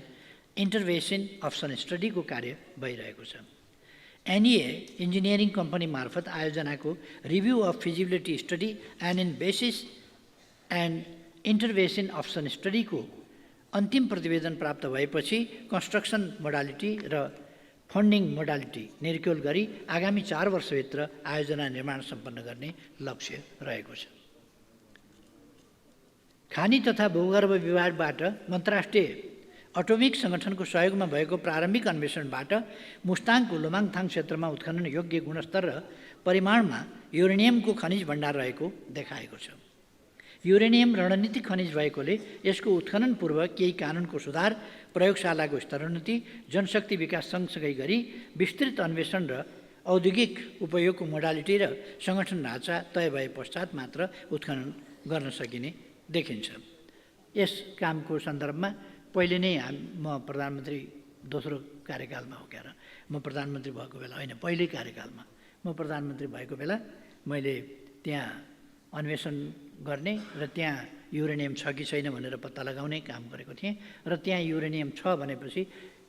intervention option स्टडीको कार्य भइरहेको छ। एनईए इन्जिनियरिङ कम्पनी मार्फत आयोजनाको review of feasibility study and in basis and intervention option स्टडीको अन्तिम प्रतिवेदन प्राप्त भएपछि कन्स्ट्रक्सन मोडालिटी र फन्डिङ मोडालिटी निर्क्युल गरी आगामी 4 वर्षभित्र आयोजना निर्माण सम्पन्न गर्ने लक्ष्य रहेको छ। खानी तथा भूगर्भ विभागबाट अन्तर्राष्ट्रिय अटोमिक सङ्गठनको सहयोगमा भएको प्रारम्भिक अन्वेषणबाट मुस्ताङको लोमाङथाङ क्षेत्रमा उत्खनन योग्य गुणस्तर र परिमाणमा युरेनियमको खनिज भण्डार रहेको देखाएको छ। युरेनियम रणनीतिक खनिज भएकोले यसको उत्खनन पूर्व केही कानुनको सुधार, प्रयोगशालाको स्तरोन्नति, जनशक्ति विकास सँगसँगै गरी विस्तृत अन्वेषण र औद्योगिक उपयोगको मोडालिटी र सङ्गठन ढाँचा तय भए पश्चात मात्र उत्खनन गर्न सकिने देखिन्छ। यस कामको सन्दर्भमा पहिले नै म प्रधानमन्त्री दोस्रो कार्यकालमा हो क्यार म प्रधानमन्त्री भएको बेला होइन, पहिल्यै कार्यकालमा म प्रधानमन्त्री भएको बेला मैले त्यहाँ अन्वेषण गर्ने र त्यहाँ युरेनियम छ कि छैन भनेर पत्ता लगाउने काम गरेको थिएँ र त्यहाँ युरेनियम छ भनेपछि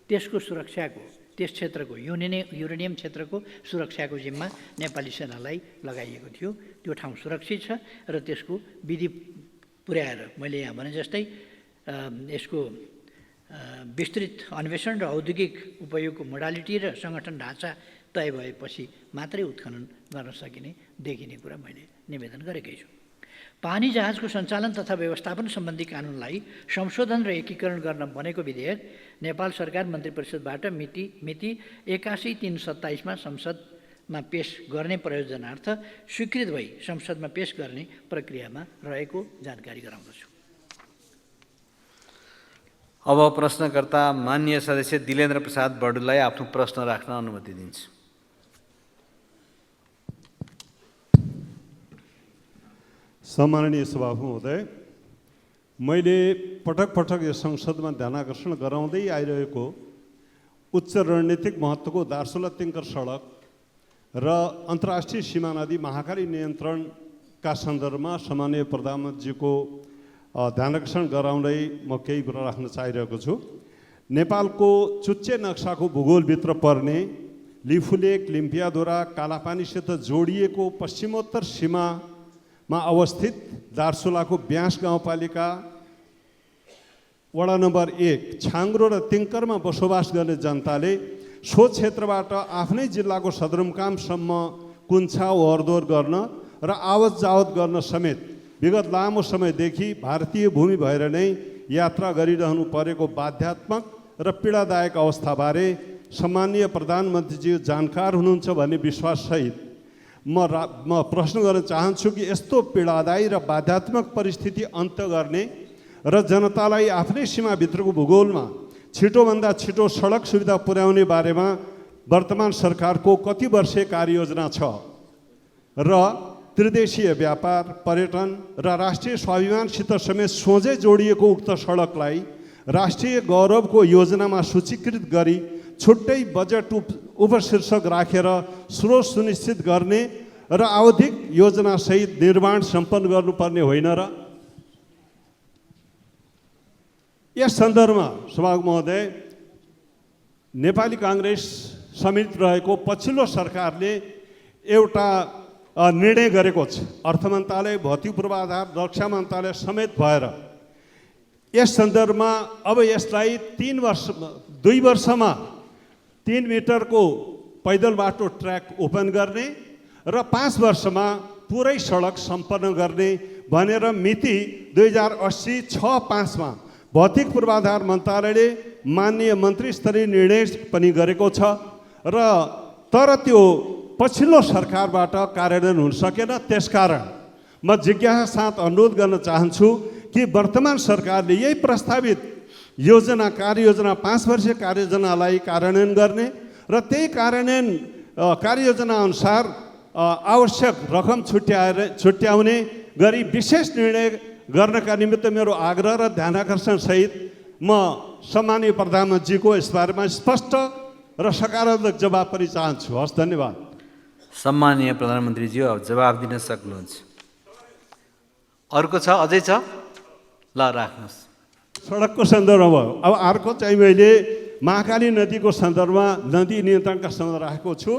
त्यसको सुरक्षाको, त्यस क्षेत्रको युरेनियम क्षेत्रको सुरक्षाको जिम्मा नेपाली सेनालाई लगाइएको थियो। त्यो ठाउँ सुरक्षित छ र त्यसको विधि पुर्याएर मैले यहाँ भने जस्तै यसको विस्तृत अन्वेषण र औद्योगिक उपयोगको मोडालिटी र सङ्गठन ढाँचा तय भएपछि मात्रै उत्खनन गर्न सकिने देखिने कुरा मैले निवेदन गरेकै छु। पानी जहाजको सञ्चालन तथा व्यवस्थापन सम्बन्धी कानुनलाई संशोधन र एकीकरण गर्न बनेको विधेयक नेपाल सरकार मन्त्री परिषदबाट मिति 81/3/27 संसदमा पेश गर्ने प्रयोजनार्थ स्वीकृत भई संसदमा पेश गर्ने प्रक्रियामा रहेको जानकारी गराउँदछु। अब प्रश्नकर्ता माननीय सदस्य दिलेन्द्र प्रसाद बडुलाई आफ्नो प्रश्न राख्न अनुमति दिन्छु। सम्माननीय सभामुख महोदय, मैले पटक पटक यो संसदमा ध्यानाकर्षण गराउँदै आइरहेको उच्च रणनीतिक महत्त्वको दार्चुला तिङ्कर सडक र अन्तर्राष्ट्रिय सीमा नदी महाकाली नियन्त्रणका सन्दर्भमा सम्माननीय प्रधानमन्त्रीको ध्यानाकर्षण गराउँदै म केही कुरा राख्न चाहिरहेको छु। नेपालको चुच्चे नक्साको भूगोलभित्र पर्ने लिफुलेक, लिम्पियाधुरा, कालापानीसित जोडिएको पश्चिमोत्तर सीमामा अवस्थित दार्चुलाको ब्यास गाउँपालिका वडा नम्बर 1 छाङ्ग्रो र तिङ्करमा बसोबास गर्ने जनताले सो क्षेत्रबाट आफ्नै जिल्लाको सदरमुकामसम्म कुन्छा ओहोरदोहोर गर्न र आवत जावत गर्न समेत विगत लामो समयदेखि भारतीय भूमि भएर नै यात्रा गरिरहनु परेको बाध्यात्मक र पीडादायक अवस्थाबारे सम्माननीय प्रधानमन्त्रीजी जानकार हुनुहुन्छ भन्ने विश्वाससहित म प्रश्न गर्न चाहन्छु कि यस्तो पीडादायी र बाध्यात्मक परिस्थिति अन्त्य गर्ने र जनतालाई आफ्नै सीमाभित्रको भूगोलमा छिटोभन्दा छिटो सडक सुविधा पुर्याउने बारेमा वर्तमान सरकारको कति वर्षे कार्ययोजना छ र त्रिदेशीय व्यापार, पर्यटन र राष्ट्रिय स्वाभिमानसित समेत सोझै जोडिएको उक्त सडकलाई राष्ट्रिय गौरवको योजनामा सूचीकृत गरी छुट्टै बजेट उपशीर्षक राखेर स्रोत सुनिश्चित गर्ने र आवधिक योजनासहित निर्माण सम्पन्न गर्नुपर्ने होइन र? यस सन्दर्भमा सभामुख महोदय, नेपाली काङ्ग्रेस समेत रहेको पछिल्लो सरकारले एउटा निर्णय गरेको छ। अर्थ मन्त्रालय, भौतिक पूर्वाधार, रक्षा मन्त्रालय समेत भएर यस सन्दर्भमा अब यसलाई 2 वर्षमा 3 मिटरको पैदल बाटो ट्र्याक ओपन गर्ने र 5 वर्षमा पुरै सडक सम्पन्न गर्ने भनेर मिति 2080-6-5 मा भौतिक पूर्वाधार मन्त्रालयले माननीय मन्त्री स्तरीय निर्णय पनि गरेको छ र तर त्यो पछिल्लो सरकारबाट कार्यान्वयन हुन सकेन। त्यसकारण म जिज्ञासा साथ अनुरोध गर्न चाहन्छु कि वर्तमान सरकारले यही प्रस्तावित योजना, कार्ययोजना, 5 वर्षीय कार्ययोजनालाई कार्यान्वयन गर्ने र त्यही कार्यान्वयन कार्ययोजना अनुसार आवश्यक रकम छुट्याउने गरी विशेष निर्णय गर्नका निमित्त मेरो आग्रह र ध्यानाकर्षण सहित म सम्माननीय प्रधानमन्त्रीको यसबारेमा स्पष्ट र सकारात्मक जवाब पनि चाहन्छु। हस्, धन्यवाद। सम्माननीय प्रधानमन्त्रीज्यू, अब जवाब दिन सक्नुहुन्छ। अर्को छ? अझै छ? ल, राख्नुहोस्। सडकको सन्दर्भमा भयो। अब अर्को चाहिँ मैले महाकाली नदीको सन्दर्भमा नदी नियन्त्रणका सम्बन्ध राखेको छु।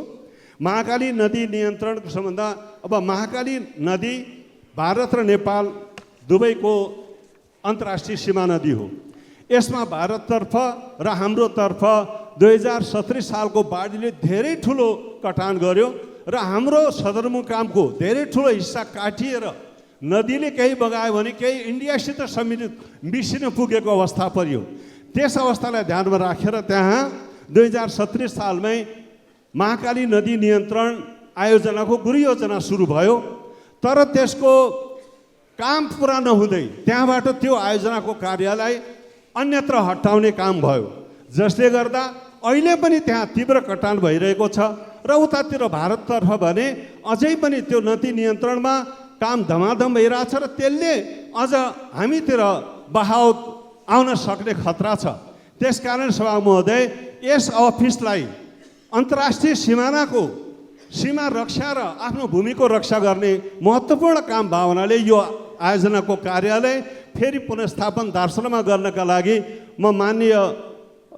महाकाली नदी नियन्त्रणको सम्बन्ध, अब महाकाली नदी भारत र नेपाल दुवैको अन्तर्राष्ट्रिय सीमा नदी हो। यसमा भारततर्फ र हाम्रोतर्फ 2017 सालको बाढीले धेरै ठुलो कटान गर्यो र हाम्रो सदरमुकामको धेरै ठुलो हिस्सा काटिएर नदीले केही बगायो भने केही इन्डियासित मिसिन पुगेको अवस्था परियो। त्यस अवस्थालाई ध्यानमा राखेर त्यहाँ 2017 सालमै महाकाली नदी नियन्त्रण आयोजनाको गृहयोजना सुरु भयो। तर त्यसको काम पुरा नहुँदै त्यहाँबाट त्यो आयोजनाको कार्यलाई अन्यत्र हटाउने काम भयो, जसले गर्दा अहिले पनि त्यहाँ तीव्र कटान भइरहेको छ र उतातिर भारततर्फ भने अझै पनि त्यो नदी नियन्त्रणमा काम धमाधम भइरहेछ र त्यसले अझ हामीतिर बहाव आउन सक्ने खतरा छ। त्यसकारण सभामुख महोदय, यस अफिसलाई अन्तर्राष्ट्रिय सीमा रक्षा र आफ्नो भूमिको रक्षा गर्ने महत्त्वपूर्ण काम भावनाले यो आयोजनाको कार्यालय फेरि पुनर्स्थापन दार्चुलामा गर्नका लागि म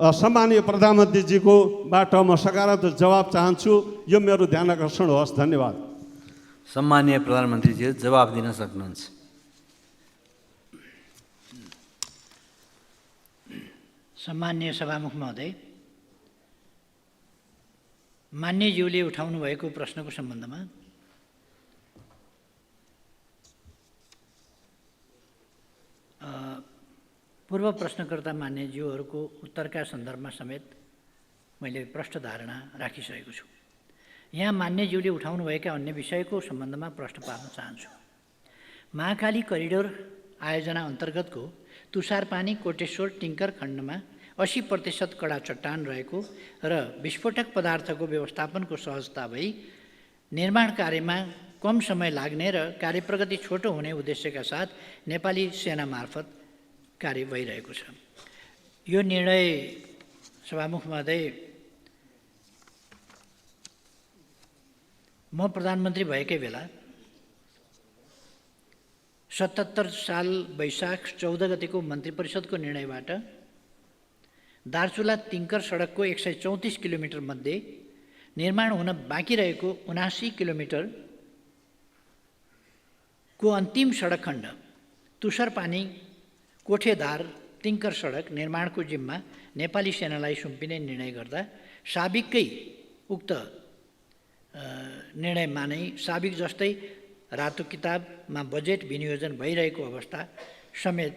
सम्माननीय प्रधानमन्त्रीजीकोबाट म सकारात्मक जवाब चाहन्छु। यो मेरो ध्यानाकर्षण होस्। धन्यवाद। सम्माननीय प्रधानमन्त्रीजी, जवाब दिन सक्नुहुन्छ। सम्माननीय सभामुख महोदय, मान्यज्यूले उठाउनु भएको प्रश्नको सम्बन्धमा पूर्व प्रश्नकर्ता मान्यज्यूहरूको उत्तरका सन्दर्भमा समेत मैले प्रष्ट धारणा राखिसकेको छु। यहाँ मान्यज्यूले उठाउनुभएका अन्य विषयको सम्बन्धमा प्रश्न पार्न चाहन्छु। महाकाली करिडोर आयोजना अन्तर्गतको तुषारपानी कोटेश्वर टिङ्कर खण्डमा 80% कडा चट्टान रहेको र विस्फोटक पदार्थको व्यवस्थापनको सहजता भई निर्माण कार्यमा कम समय लाग्ने र कार्यप्रगति छोटो हुने उद्देश्यका साथ नेपाली सेना मार्फत कार्य भइरहेको छ। यो निर्णय सभामुख महोदय, म प्रधानमन्त्री भएकै बेला 77 साल वैशाख 14 गतेको मन्त्री परिषदको निर्णयबाट दार्चुला तिङ्कर सडकको 134 किलोमिटर मध्ये निर्माण हुन बाँकी रहेको 79 किलोमिटरको अन्तिम सडक खण्ड तुषारपानी कोठेदार तिङ्कर सडक निर्माणको जिम्मा नेपाली सेनालाई सुम्पिने निर्णय गर्दा साबिककै उक्त निर्णयमा नै साबिक जस्तै रातो किताबमा बजेट विनियोजन भइरहेको अवस्था समेत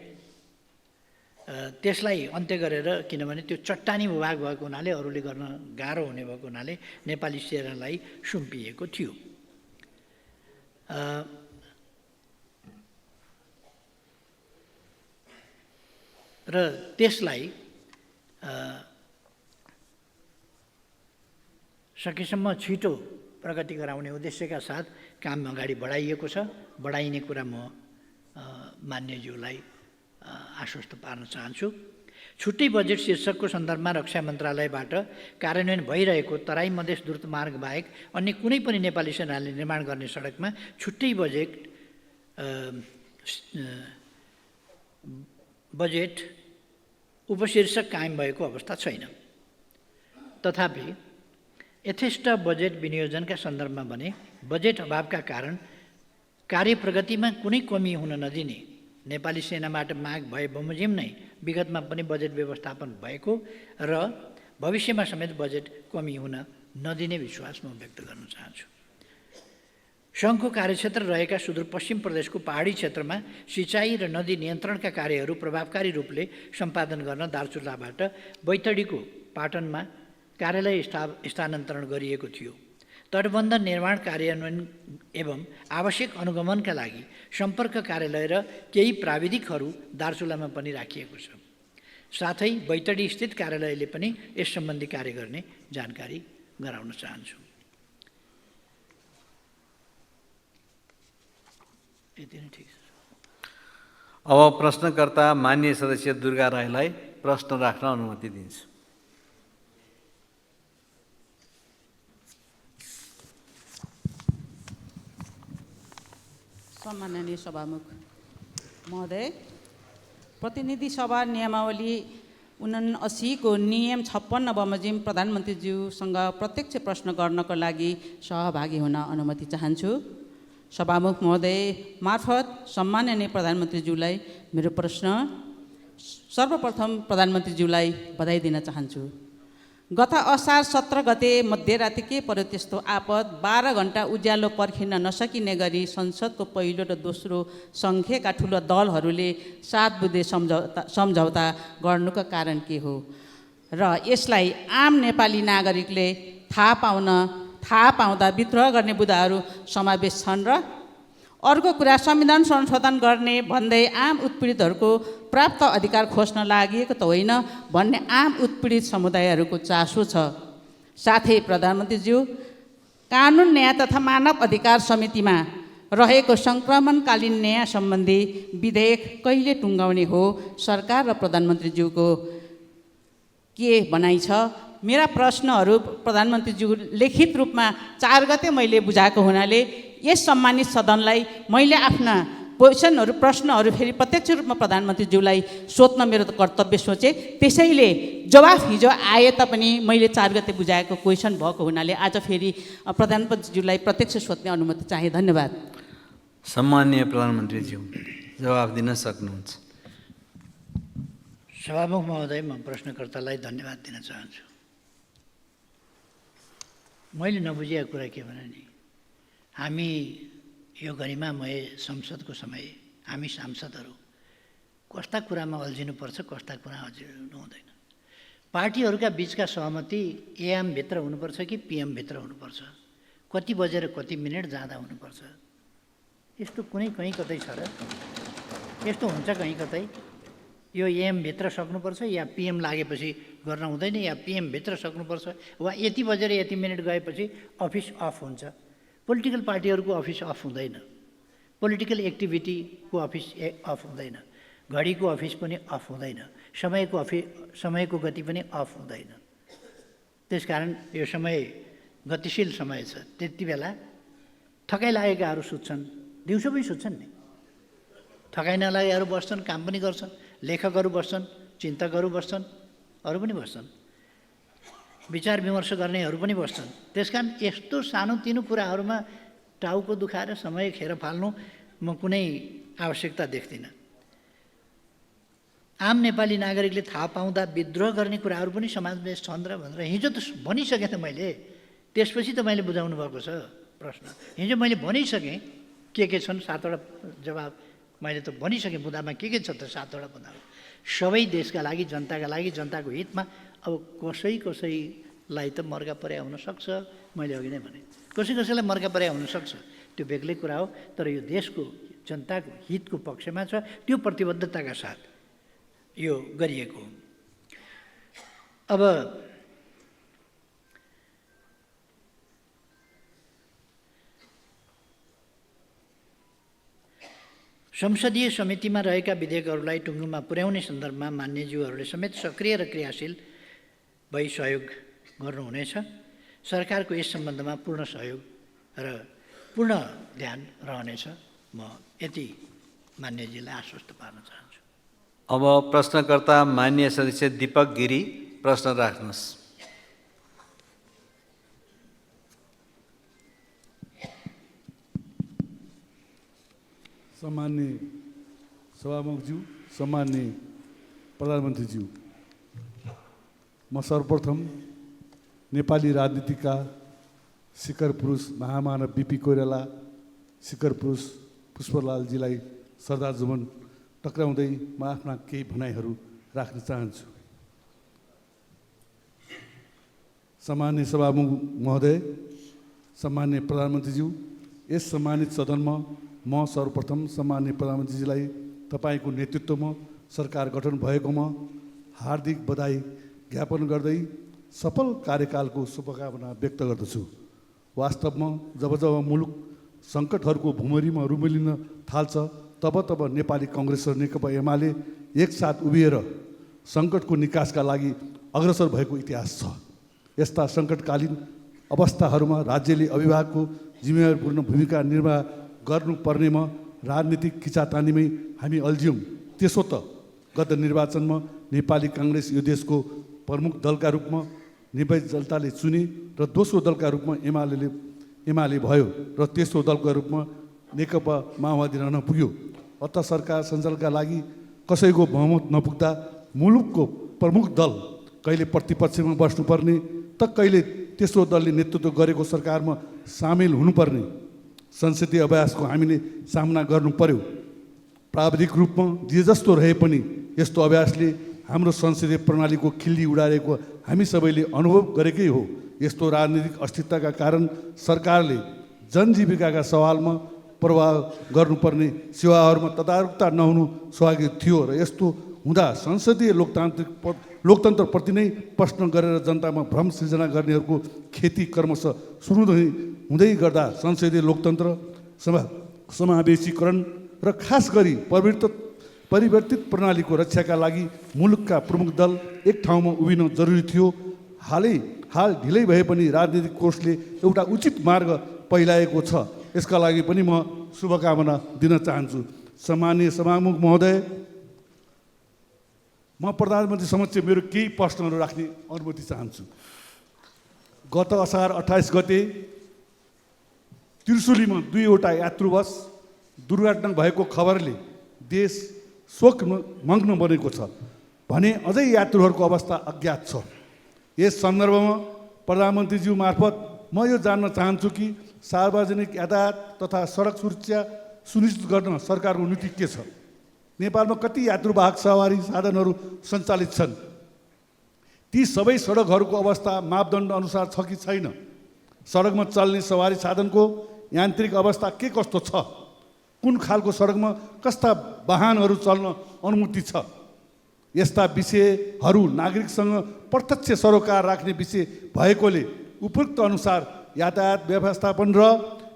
त्यसलाई अन्त्य गरेर, किनभने त्यो चट्टानी भूभाग भएको हुनाले अरूले गर्न गाह्रो हुने भएको हुनाले नेपाली सेनालाई सुम्पिएको थियो। र त्यसलाई सकेसम्म छिटो प्रगति गराउने उद्देश्यका साथ काम अगाडि बढाइएको छ। बढाइने कुरा म मान्यज्यूलाई आश्वस्त पार्न चाहन्छु। छुट्टै बजेट शीर्षकको सन्दर्भमा रक्षा मन्त्रालयबाट कार्यान्वयन भइरहेको तराई मधेस द्रुत मार्ग बाहेक अन्य कुनै पनि नेपाली सेनाले निर्माण गर्ने सडकमा छुट्टै बजेट उपशीर्षक कायम भएको अवस्था छैन। तथापि यथेष्ट बजेट विनियोजनका सन्दर्भमा भने बजेट अभावका कारण कार्य प्रगतिमा कुनै कमी हुन नदिने नेपाली सेनाबाट माग भए बमोजिम नै विगतमा पनि बजेट व्यवस्थापन भएको र भविष्यमा समेत बजेट कमी हुन नदिने विश्वास म व्यक्त गर्न चाहन्छु। सङ्घको कार्यक्षेत्र रहेका सुदूरपश्चिम प्रदेशको पहाडी क्षेत्रमा सिँचाइ र नदी नियन्त्रणका कार्यहरू प्रभावकारी रूपले सम्पादन गर्न दार्चुलाबाट बैतडीको पाटनमा कार्यालय स्थानान्तरण गरिएको थियो। तटबन्ध निर्माण कार्यान्वयन एवं आवश्यक अनुगमनका लागि सम्पर्क कार्यालय र केही प्राविधिकहरू दार्चुलामा पनि राखिएको छ। साथै बैतडी स्थित कार्यालयले पनि यस सम्बन्धी कार्य गर्ने जानकारी गराउन चाहन्छु। यति नै ठिक छ। अब प्रश्नकर्ता माननीय सदस्य दुर्गा राईलाई प्रश्न राख्न अनुमति दिन्छु। सम्माननीय सभामुख महोदय, प्रतिनिधि सभा नियमावली 79 को नियम 56 बमोजिम प्रधानमन्त्रीज्यूसँग प्रत्यक्ष प्रश्न गर्नको लागि सहभागी हुन अनुमति चाहन्छु। सभामुख महोदय मार्फत सम्माननीय प्रधानमन्त्रीज्यूलाई मेरो प्रश्न। सर्वप्रथम प्रधानमन्त्रीज्यूलाई बधाई दिन चाहन्छु। गत असार 17 गते मध्यराति के पर्यो त्यस्तो आपद 12 घण्टा उज्यालो पर्खिन नसकिने गरी संसदको पहिलो र दोस्रो सङ्ख्याका ठुलो दलहरूले 7 बुँदे सम्झौता गर्नुको कारण के हो र यसलाई आम नेपाली नागरिकले थाहा पाउँदा विद्रोह गर्ने बुदाहरू समावेश छन् र अर्को कुरा संविधान संशोधन गर्ने भन्दै आम उत्पीडितहरूको प्राप्त अधिकार खोज्न लागि त होइन भन्ने आम उत्पीडित समुदायहरूको चासो छ। साथै प्रधानमन्त्रीज्यू, कानुन न्याय तथा मानव अधिकार समितिमा रहेको सङ्क्रमणकालीन न्याय सम्बन्धी विधेयक कहिले टुङ्गाउने हो? सरकार र प्रधानमन्त्रीज्यूको के भनाइ छ? मेरा प्रश्नहरू प्रधानमन्त्रीज्यू लिखित रूपमा 4 गते मैले बुझाएको हुनाले यस सम्मानित सदनलाई मैले आफ्ना प्रश्नहरू फेरि प्रत्यक्ष रूपमा प्रधानमन्त्रीज्यूलाई सोध्न मेरो कर्तव्य सोचे। त्यसैले जवाफ हिजो आए तापनि मैले 4 गते बुझाएको क्वेसन भएको हुनाले आज फेरि प्रधानमन्त्रीज्यूलाई प्रत्यक्ष सोध्ने अनुमति चाहे। धन्यवाद। सम्माननीय प्रधानमन्त्रीज्यू जवाफ दिन सक्नुहुन्छ। सभामुख महोदय, म प्रश्नकर्तालाई धन्यवाद दिन चाहन्छु। मैले नबुझेको कुरा के भने नि, हामी यो गरिमामय संसदको समय हामी सांसदहरू कस्ता कुरामा अल्झिनुपर्छ, कस्ता कुरा अल्झिनु हुँदैन। पार्टीहरूका बिचका सहमति एएमभित्र हुनुपर्छ कि पिएमभित्र हुनुपर्छ, कति बजेर कति मिनट जाँदा हुनुपर्छ, यस्तो कुनै कहीँ कतै छ र? यस्तो हुन्छ कहीँ कतै? यो एएमभित्र सक्नुपर्छ या पिएम लागेपछि गर्न हुँदैन, या पिएमभित्र सक्नुपर्छ, वा यति बजेर यति मिनट गएपछि अफिस अफ हुन्छ। पोलिटिकल पार्टीहरूको अफिस अफ हुँदैन, पोलिटिकल एक्टिभिटीको अफिस अफ हुँदैन, घडीको अफिस पनि अफ हुँदैन, समयको गति पनि अफ हुँदैन। त्यसकारण यो समय गतिशील समय छ। त्यति बेला थकाइ लागेकाहरू सुत्छन्, दिउँसो पनि सुत्छन् नि, थकाइ नलागेकाहरू बस्छन्, काम पनि गर्छन्, लेखकहरू बस्छन्, चिन्तकहरू बस्छन्, अरू पनि बस्छन्, विचार विमर्श गर्नेहरू पनि बस्छन्। त्यसकारण यस्तो सानोतिनो कुराहरूमा टाउको दुखाएर समय खेर फाल्नु म कुनै आवश्यकता देख्दिनँ। आम नेपाली नागरिकले थाहा पाउँदा विद्रोह गर्ने कुराहरू पनि समावेश छन् र भनेर हिजो त भनिसकेँ त मैले। त्यसपछि त मैले बुझाउनु भएको छ प्रश्न। हिजो मैले भनिसकेँ के छन्, 7वटा जवाब मैले त भनिसकेँ। बुदामा के छ त 7वटा बुदामा? सबै देशका लागि, जनताका लागि, जनताको हितमा। अब कसै कसैलाई त मर्का परे हुनसक्छ, मैले अघि नै भने कसैलाई मर्का परे हुनसक्छ, त्यो बेग्लै कुरा हो। तर यो देशको जनताको हितको पक्षमा छ, त्यो प्रतिबद्धताका साथ यो गरिएको हो। अब संसदीय समितिमा रहेका विधेयकहरूलाई टुङ्गोमा पुर्याउने सन्दर्भमा मान्यज्यूहरूले समेत सक्रिय र क्रियाशील भई सहयोग गर्नुहुनेछ। सरकारको यस सम्बन्धमा पूर्ण सहयोग र पूर्ण ध्यान रहनेछ। म यति मान्यजीलाई आश्वस्त पार्न चाहन्छु। अब प्रश्नकर्ता मान्य सदस्य दीपक गिरी प्रश्न राख्नुहोस्। सम्मान्य सभामुखज्यू, सम्मान्य प्रधानमन्त्रीज्यू, म सर्वप्रथम नेपाली राजनीतिका शिखर पुरुष महामानव बिपी कोइराला, शिखर पुरुष पुष्पलालजीलाई श्रद्धासुमन टक्राउँदै म आफ्ना केही भनाइहरू राख्न चाहन्छु। सम्मान्य सभामुख महोदय, सम्मान्य प्रधानमन्त्रीज्यू, यस सम्मानित सदनमा म सर्वप्रथम सम्मान्य प्रधानमन्त्रीजीलाई तपाईँको नेतृत्वमा सरकार गठन भएकोमा हार्दिक बधाई ज्ञापन गर्दै सफल कार्यकालको शुभकामना व्यक्त गर्दछु। वास्तवमा जब जब मुलुक सङ्कटहरूको भुमरीमा रुमलिन थाल्छ तब तब नेपाली कङ्ग्रेस र नेकपा एमाले एकसाथ उभिएर सङ्कटको निकासका लागि अग्रसर भएको इतिहास छ। यस्ता सङ्कटकालीन अवस्थाहरूमा राज्यले अभिभावकको जिम्मेवारीपूर्ण भूमिका निर्वाह गर्नुपर्नेमा राजनीतिक खिचातानीमै हामी अल्झ्यौँ। त्यसो त गत निर्वाचनमा नेपाली काङ्ग्रेस यो देशको प्रमुख दलका रूपमा निर्वाचित जनताले चुने र दोस्रो दलका रूपमा एमाले भयो र तेस्रो दलका रूपमा नेकपा माओवादी रहन पुग्यो। अत सरकार सञ्चालनका लागि कसैको बहुमत नपुग्दा मुलुकको प्रमुख दल कहिले प्रतिपक्षमा बस्नुपर्ने त कहिले तेस्रो दलले नेतृत्व गरेको सरकारमा सामेल हुनुपर्ने संसदीय अभ्यासको हामीले सामना गर्नु पर्यो। प्राविधिक रूपमा जे जस्तो रहे पनि यस्तो अभ्यासले हाम्रो संसदीय प्रणालीको खिल्ली उडारेको हामी सबैले अनुभव गरेकै हो। यस्तो राजनीतिक अस्थिरताका कारण सरकारले जनजीविकाका सवालमा प्रभाव गर्नुपर्ने सेवाहरूमा तदारुकता नहुनु स्वाभाविक थियो र यस्तो हुँदा संसदीय लोकतन्त्रप्रति नै प्रश्न गरेर जनतामा भ्रम सृजना गर्नेहरूको खेती क्रमशः सुरु हुँदै गर्दा संसदीय लोकतन्त्र समावेशीकरण र खास गरी परिवर्तित प्रणालीको रक्षाका लागि मुलुकका प्रमुख दल एक ठाउँमा उभिन जरुरी थियो। हाल ढिलै भए पनि राजनीतिक कोषले एउटा उचित मार्ग पहिलाएको छ। यसका लागि पनि म शुभकामना दिन चाहन्छु। सम्माननीय सभामुख महोदय, म प्रधानमन्त्री समक्ष मेरो केही प्रश्नहरू राख्ने अनुमति चाहन्छु। गत असार 28 गते त्रिशुलीमा 2वटा यात्रुबस दुर्घटना भएको खबरले देश शोकमग्न बनेको छ भने अझै यात्रुहरूको अवस्था अज्ञात छ। यस सन्दर्भमा प्रधानमन्त्रीज्यू मार्फत म यो जान्न चाहन्छु कि सार्वजनिक यातायात तथा सडक सुरक्षा सुनिश्चित गर्न सरकारको नीति के छ? नेपालमा कति यात्रुवाहक सवारी साधनहरू सञ्चालित छन्? ती सबै सडकहरूको अवस्था मापदण्ड अनुसार छ कि छैन? सडकमा चल्ने सवारी साधनको यान्त्रिक अवस्था के कस्तो छ? कुन खालको सडकमा कस्ता वाहनहरू चल्न अनुमति छ? यस्ता विषयहरू नागरिकसँग प्रत्यक्ष सरोकार राख्ने विषय भएकोले उपयुक्त अनुसार यातायात व्यवस्थापन र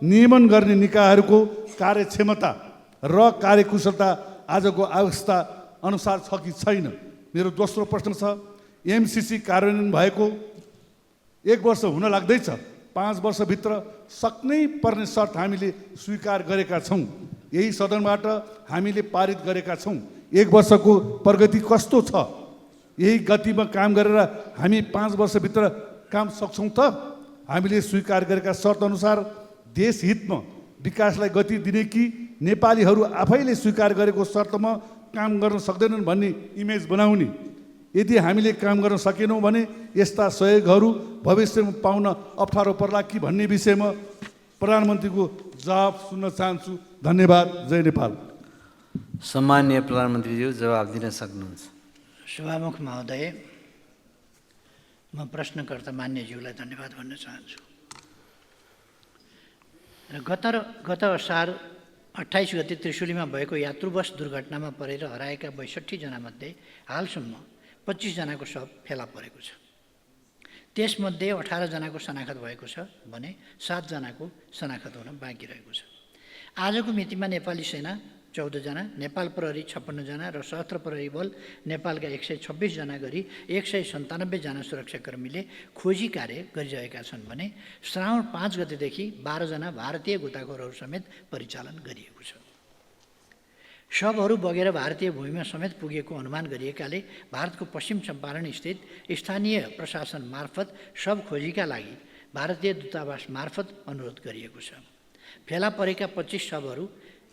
नियमन गर्ने निकायहरूको कार्यक्षमता र कार्यकुशलता आजको अवस्था अनुसार छ कि छैन? मेरो दोस्रो प्रश्न छ, एमसिसी कार्यान्वयन भएको 1 वर्ष हुन लाग्दैछ। 5 वर्षभित्र सक्नै पर्ने शर्त हामीले स्वीकार गरेका छौँ। यही सदनबाट हामीले पारित गरेका छौँ। 1 वर्षको प्रगति कस्तो छ? यही गतिमा काम गरेर हामी 5 वर्षभित्र काम सक्छौँ त? हामीले स्वीकार गरेका शर्त अनुसार देश हितमा विकासलाई गति दिने कि नेपालीहरू आफैले स्वीकार गरेको शर्तमा काम गर्न सक्दैनन् भन्ने इमेज बनाउने? यदि हामीले काम गर्न सकेनौँ भने यस्ता सहयोगहरू भविष्यमा पाउन अप्ठ्यारो पर्ला कि भन्ने विषयमा प्रधानमन्त्रीको जवाब सुन्न चाहन्छु। धन्यवाद। जय नेपाल। सम्माननीय प्रधानमन्त्रीज्यू जवाब दिन सक्नुहुन्छ। सभामुख महोदय, म प्रश्नकर्ता मान्यज्यूलाई धन्यवाद भन्न चाहन्छु। र गत असार 28 गते त्रिशुलीमा भएको यात्रु बस दुर्घटनामा परेर हराएका 62 जनामध्ये हालसम्म 25 जनाको शव फेला परेको छ। त्यसमध्ये 18 जनाको शनाखत भएको छ भने 7 जनाको शनाखत हुन बाँकी रहेको छ। आजको मितिमा नेपाली सेना 14 जना, नेपाल प्रहरी 56 जना र सशस्त्र प्रहरी बल नेपालका 126 जना गरी 197 जना सुरक्षाकर्मीले खोजी कार्य गरिरहेका छन् भने श्रावण 5 गतेदेखि 12 जना भारतीय गोताखोरहरू समेत परिचालन गरिएको छ। शवहरू बगेर भारतीय भूमिमा समेत पुगेको अनुमान गरिएकाले भारतको पश्चिम चम्पारण स्थित स्थानीय प्रशासन मार्फत शव खोजीका लागि भारतीय दूतावास मार्फत अनुरोध गरिएको छ। फेला परेका 25 शवहरू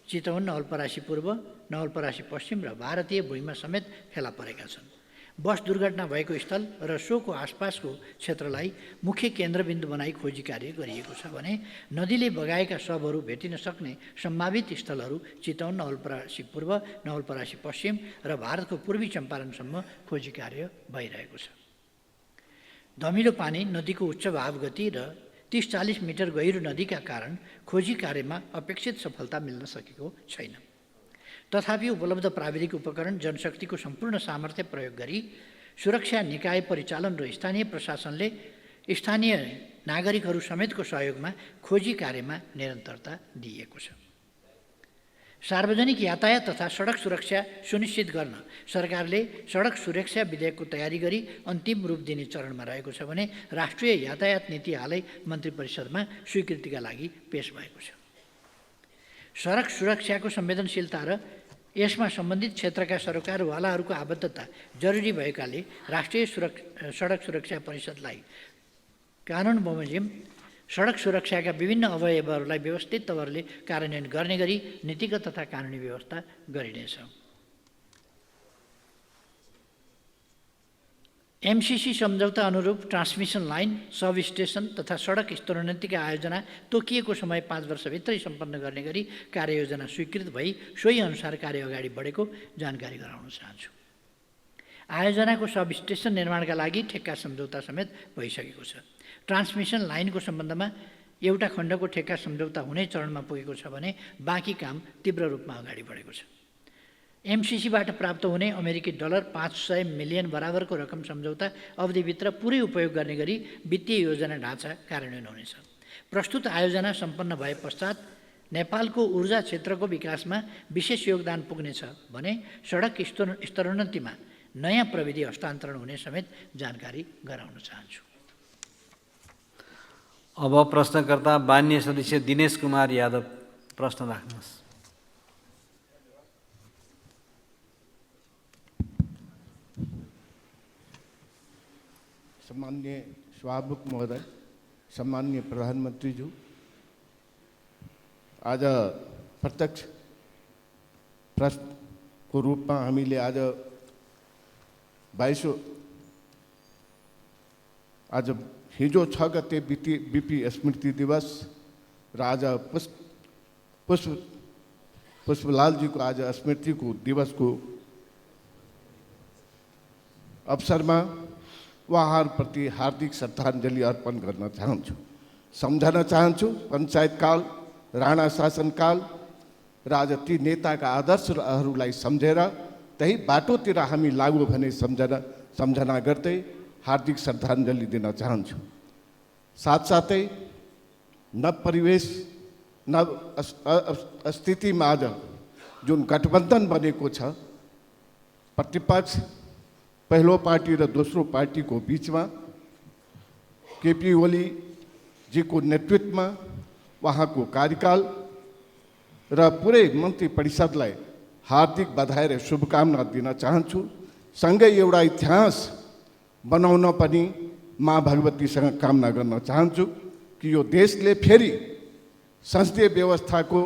चितवन, नवलपरासी पूर्व, नवलपरासी पश्चिम र भारतीय भूमिमा समेत फेला परेका छन्। बस दुर्घटना भएको स्थल र सोको आसपासको क्षेत्रलाई मुख्य केन्द्रबिन्दु बनाई खोजी कार्य गरिएको छ भने नदीले बगाएका शवहरू भेटिन सक्ने सम्भावित स्थलहरू चितवन, नवलपरासी पूर्व, नवलपरासी पश्चिम र भारतको पूर्वी चम्पारणसम्म खोजी कार्य भइरहेको छ। धमिलो पानी, नदीको उच्च भाव गति र 30-40 मिटर गहिरो नदीका कारण खोजी कार्यमा अपेक्षित सफलता मिल्न सकेको छैन। तथापि उपलब्ध प्राविधिक उपकरण, जनशक्तिको सम्पूर्ण सामर्थ्य प्रयोग गरी सुरक्षा निकाय परिचालन र स्थानीय प्रशासनले स्थानीय नागरिकहरू समेतको सहयोगमा खोजी कार्यमा निरन्तरता दिइएको छ। सार्वजनिक यातायात तथा सडक सुरक्षा सुनिश्चित गर्न सरकारले सडक सुरक्षा विधेयकको तयारी गरी अन्तिम रूप दिने चरणमा रहेको छ भने राष्ट्रिय यातायात नीति हालै मन्त्री परिषदमा स्वीकृतिका लागि पेश भएको छ। सडक सुरक्षाको संवेदनशीलता र यसमा सम्बन्धित क्षेत्रका सरकारवालाहरूको आबद्धता जरुरी भएकाले राष्ट्रिय सडक सुरक्षा परिषदलाई कानुन बमोजिम सडक सुरक्षाका विभिन्न अवयवहरूलाई व्यवस्थित तवरले कार्यान्वयन गर्ने गरी नीतिगत तथा कानुनी व्यवस्था गरिनेछ। एमसिसी सम्झौता अनुरूप ट्रान्समिसन लाइन, सब स्टेसन तथा सडक स्तरोन्नतिका आयोजना तोकिएको समय 5 वर्षभित्रै सम्पन्न गर्ने गरी कार्ययोजना स्वीकृत भई सोही अनुसार कार्य अगाडि बढेको जानकारी गराउन चाहन्छु। आयोजनाको सब स्टेसन निर्माणका लागि ठेक्का सम्झौता समेत भइसकेको छ। ट्रान्समिसन लाइनको सम्बन्धमा एउटा खण्डको ठेक्का सम्झौता हुने चरणमा पुगेको छ भने बाँकी काम तीव्र रूपमा अगाडि बढेको छ। एमसिसीबाट प्राप्त हुने अमेरिकी $500 मिलियन बराबरको रकम सम्झौता अवधिभित्र पुरै उपयोग गर्ने गरी वित्तीय योजना ढाँचा कार्यान्वयन हुनेछ। प्रस्तुत आयोजना सम्पन्न भए पश्चात नेपालको ऊर्जा क्षेत्रको विकासमा विशेष योगदान पुग्नेछ भने सडक स्तरोन्नतिमा नयाँ प्रविधि हस्तान्तरण हुने समेत जानकारी गराउन चाहन्छु। अब प्रश्नकर्ता माननीय सदस्य दिनेश कुमार यादव प्रश्न राख्नुहोस्। सम्मान्य सभामुख महोदय, सम्मान्य प्रधानमन्त्रीज्यू, आज प्रत्यक्ष प्रश्नको रूपमा हामीले आज 22 आज हिजो 6 गते बिपी स्मृति दिवस र आज पुष्पलालजीको आज स्मृतिको दिवसको अवसरमा उहाँहरूप्रति हार्दिक श्रद्धाञ्जली अर्पण गर्न चाहन्छु। सम्झन चाहन्छु पञ्चायतकाल, राणा शासनकाल र आज ती नेताका आदर्शहरूलाई सम्झेर त्यही बाटोतिर हामी लागु भने सम्झना गर्दै हार्दिक श्रद्धाञ्जली दिन चाहन्छु। साथसाथै नव परिवेश, नव स्थितिमा आज जुन गठबन्धन बनेको छ, प्रतिपक्ष पहिलो पार्टी र दोस्रो पार्टीको बिचमा केपी ओलीजीको नेतृत्वमा उहाँको कार्यकाल र पुरै मन्त्री परिषदलाई हार्दिक बधाई र शुभकामना दिन चाहन्छु। सँगै एउटा इतिहास बनाउन पनि माँ भगवतीसँग कामना गर्न चाहन्छु कि यो देशले फेरि संसदीय व्यवस्थाको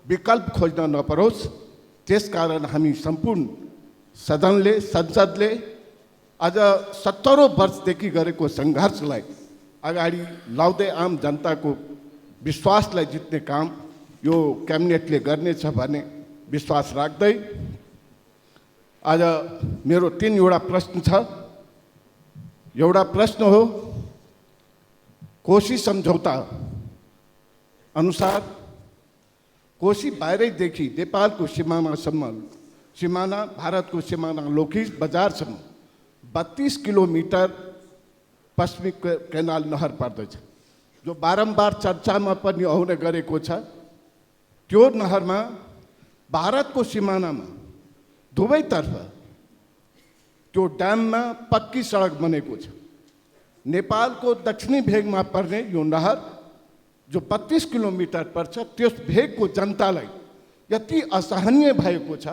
विकल्प खोज्न नपरोस्। त्यसकारण हामी सम्पूर्ण संसदले आज 70 वर्षदेखि गरेको सङ्घर्षलाई अगाडि लाउँदै आम जनताको विश्वासलाई जित्ने काम यो क्याबिनेटले गर्नेछ भन्ने विश्वास राख्दै आज मेरो 3 प्रश्न छ। एउटा प्रश्न हो, कोशी सम्झौता अनुसार कोशी बाहिरैदेखि नेपालको सिमाना भारतको सिमाना लोकिस बजारसम्म 32 किलोमिटर पश्चिमी केनाल नहर पर्दछ, जो बारम्बार चर्चामा पनि आउने गरेको छ। त्यो नहरमा भारतको सिमानामा दुवैतर्फ त्यो ड्याममा पक्की सडक बनेको छ। नेपालको दक्षिणी भेगमा पर्ने यो नहर जो 32 किलोमिटर पर्छ, त्यस भेगको जनतालाई यति असहनीय भएको छ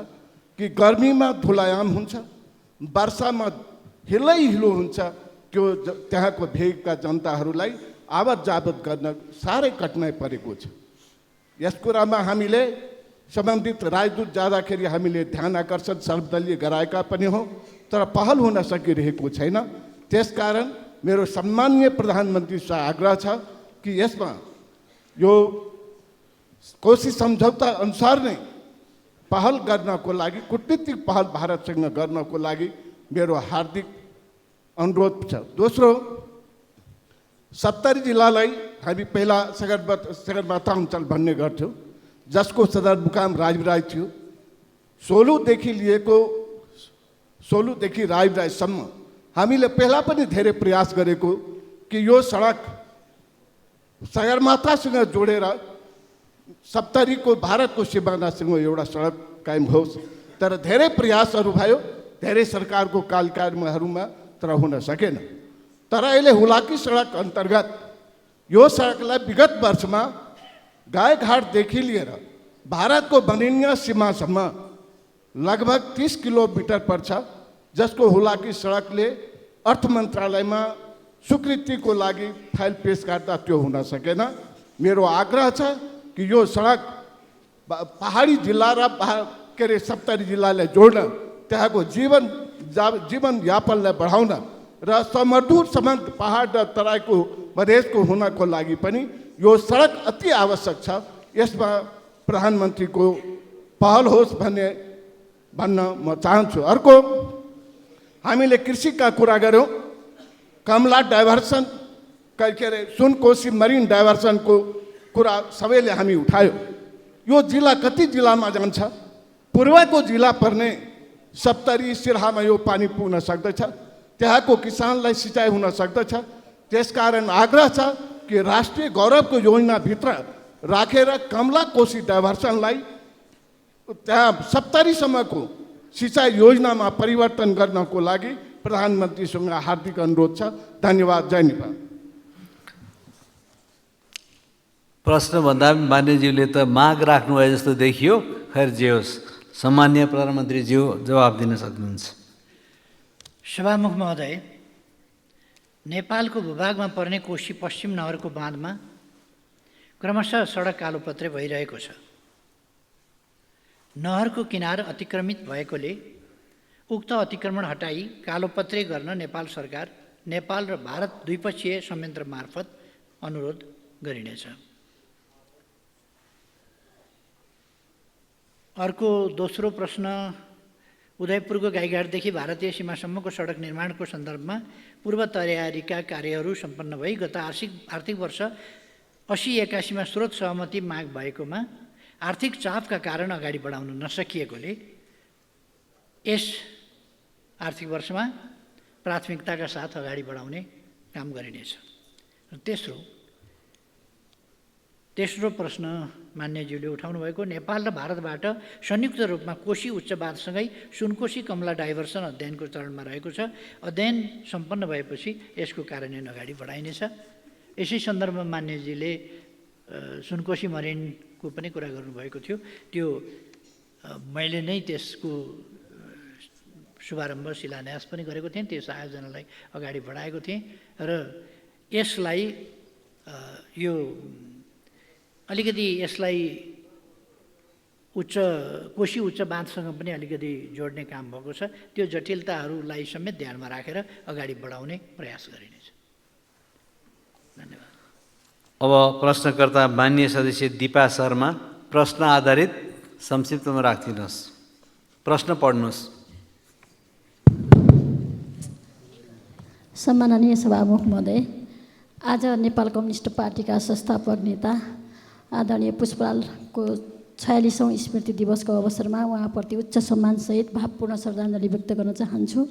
कि गर्मीमा धुलायाम हुन्छ, वर्षामा हिलो हुन्छ। त्यो त्यहाँको भेगका जनताहरूलाई आवत जावत गर्न साह्रै कठिनाइ परेको छ। यस कुरामा हामीले सम्बन्धित राजदूत जाँदाखेरि हामीले ध्यान आकर्षण सर्वदलीय गराएका पनि हो, तर पहल हुन सकिरहेको छैन। त्यसकारण मेरो सम्माननीय प्रधानमन्त्रीसँग आग्रह छ कि यसमा यो कोशी सम्झौता अनुसार नै पहल गर्नको लागि, कूटनीतिक पहल भारतसँग गर्नको लागि मेरो हार्दिक अनुरोध छ। दोस्रो, 70 जिल्लालाई हामी पहिला सगरमाथा अञ्चल भन्ने गर्थ्यौँ, जसको सदरमुकाम राजविराज थियो। सोलुदेखि राजविराजसम्म हामीले पहिला पनि धेरै प्रयास गरेको कि यो सडक सगरमाथासँग जोडेर 70 को भारतको सिमानासँग एउटा सडक कायम होस्। तर धेरै प्रयासहरू भयो, धेरै सरकारको कार्यक्रमहरूमा, तर हुन सकेन। तर अहिले हुलाकी सडक अन्तर्गत यो सडकलाई विगत वर्षमा गाईघाटदेखि लिएर भारतको बनिनिया सीमासम्म लगभग 30 किलोमिटर पर्छ, जसको हुलाकी सडकले अर्थ मन्त्रालयमा स्वीकृतिको लागि फाइल पेश गर्दा त्यो हुन सकेन। मेरो आग्रह छ कि यो सडक पहाडी जिल्ला र 70 जिल्लालाई जोड्न, त्यहाँको जीवनयापनलाई बढाउन र समृद्ध सम्बन्ध पहाड र तराईको मधेसको हुनको लागि पनि यो सडक अति आवश्यक छ। यसमा प्रधानमन्त्रीको पहल होस् भन्न म चाहन्छु। अर्को, हामीले कृषिका कुरा गऱ्यौँ। कमला डाइभर्सन के अरे सुनकोशी मरिन डाइभर्सनको कुरा सबैले हामी उठायो। यो जिल्ला कति जिल्लामा जान्छ? पूर्वको जिल्ला पर्ने 70 सिरहामा यो पानी पुग्न सक्दछ, त्यहाँको किसानलाई सिँचाइ हुन सक्दछ। त्यसकारण आग्रह छ कि राष्ट्रिय गौरवको योजनाभित्र राखेर कमला कोशी डाइभर्सनलाई त्यहाँ 70 सम्मको सिँचाइ योजनामा परिवर्तन गर्नको लागि प्रधानमन्त्रीसँग हार्दिक अनुरोध छ। धन्यवाद। जय नेपाल। प्रश्नभन्दा मान्यज्यूले त माग राख्नुभयो जस्तो देखियो। खैर जे होस्, सम्माननीय प्रधानमन्त्रीज्यू जवाब दिन सक्नुहुन्छ। सभामुख महोदय, नेपालको भूभागमा पर्ने कोशी पश्चिम नहरको बाँधमा क्रमशः सडक कालोपत्रे भइरहेको छ। नहरको किनार अतिक्रमित भएकोले उक्त अतिक्रमण हटाई कालोपत्रे गर्न नेपाल सरकार, नेपाल र भारत द्विपक्षीय संयन्त्र मार्फत अनुरोध गरिनेछ। अर्को दोस्रो प्रश्न, उदयपुरको गाईघाटदेखि भारतीय सीमासम्मको सडक निर्माणको सन्दर्भमा पूर्व तयारीका कार्यहरू सम्पन्न भई गत आर्थिक वर्ष 80-81 स्रोत सहमति माग भएकोमा आर्थिक चापका कारण अगाडि बढाउन नसकिएकोले यस आर्थिक वर्षमा प्राथमिकताका साथ अगाडि बढाउने काम गरिनेछ। तेस्रो प्रश्न मान्यज्यूले उठाउनु भएको, नेपाल र भारतबाट संयुक्त रूपमा कोशी उच्च बाँधसँगै सुनकोशी कमला डाइभर्सन अध्ययनको चरणमा रहेको छ। अध्ययन सम्पन्न भएपछि यसको कार्यान्वयन अगाडि बढाइनेछ। यसै सन्दर्भमा मान्यजीले सुनकोशी मरिनको पनि कुरा गर्नुभएको थियो। त्यो मैले नै त्यसको शुभारम्भ शिलान्यास पनि गरेको थिएँ, त्यस आयोजनालाई अगाडि बढाएको थिएँ र यसलाई यो अलिकति यसलाई कोशी उच्च बाँधसँग पनि अलिकति जोड्ने काम भएको छ। त्यो जटिलताहरूलाई समेत ध्यानमा राखेर अगाडि बढाउने प्रयास गरिनेछ। धन्यवाद। अब प्रश्नकर्ता माननीय सदस्य दिपा शर्मा, प्रश्न आधारित संक्षिप्तमा राखिदिनुहोस्। प्रश्न पढ्नुहोस्। सम्माननीय सभामुख महोदय, आज नेपाल कम्युनिस्ट पार्टीका संस्थापक नेता आदरणीय पुष्पलालको 46औं स्मृति दिवसको अवसरमा उहाँप्रति उच्च सम्मानसहित भावपूर्ण श्रद्धाञ्जली व्यक्त गर्न चाहन्छु।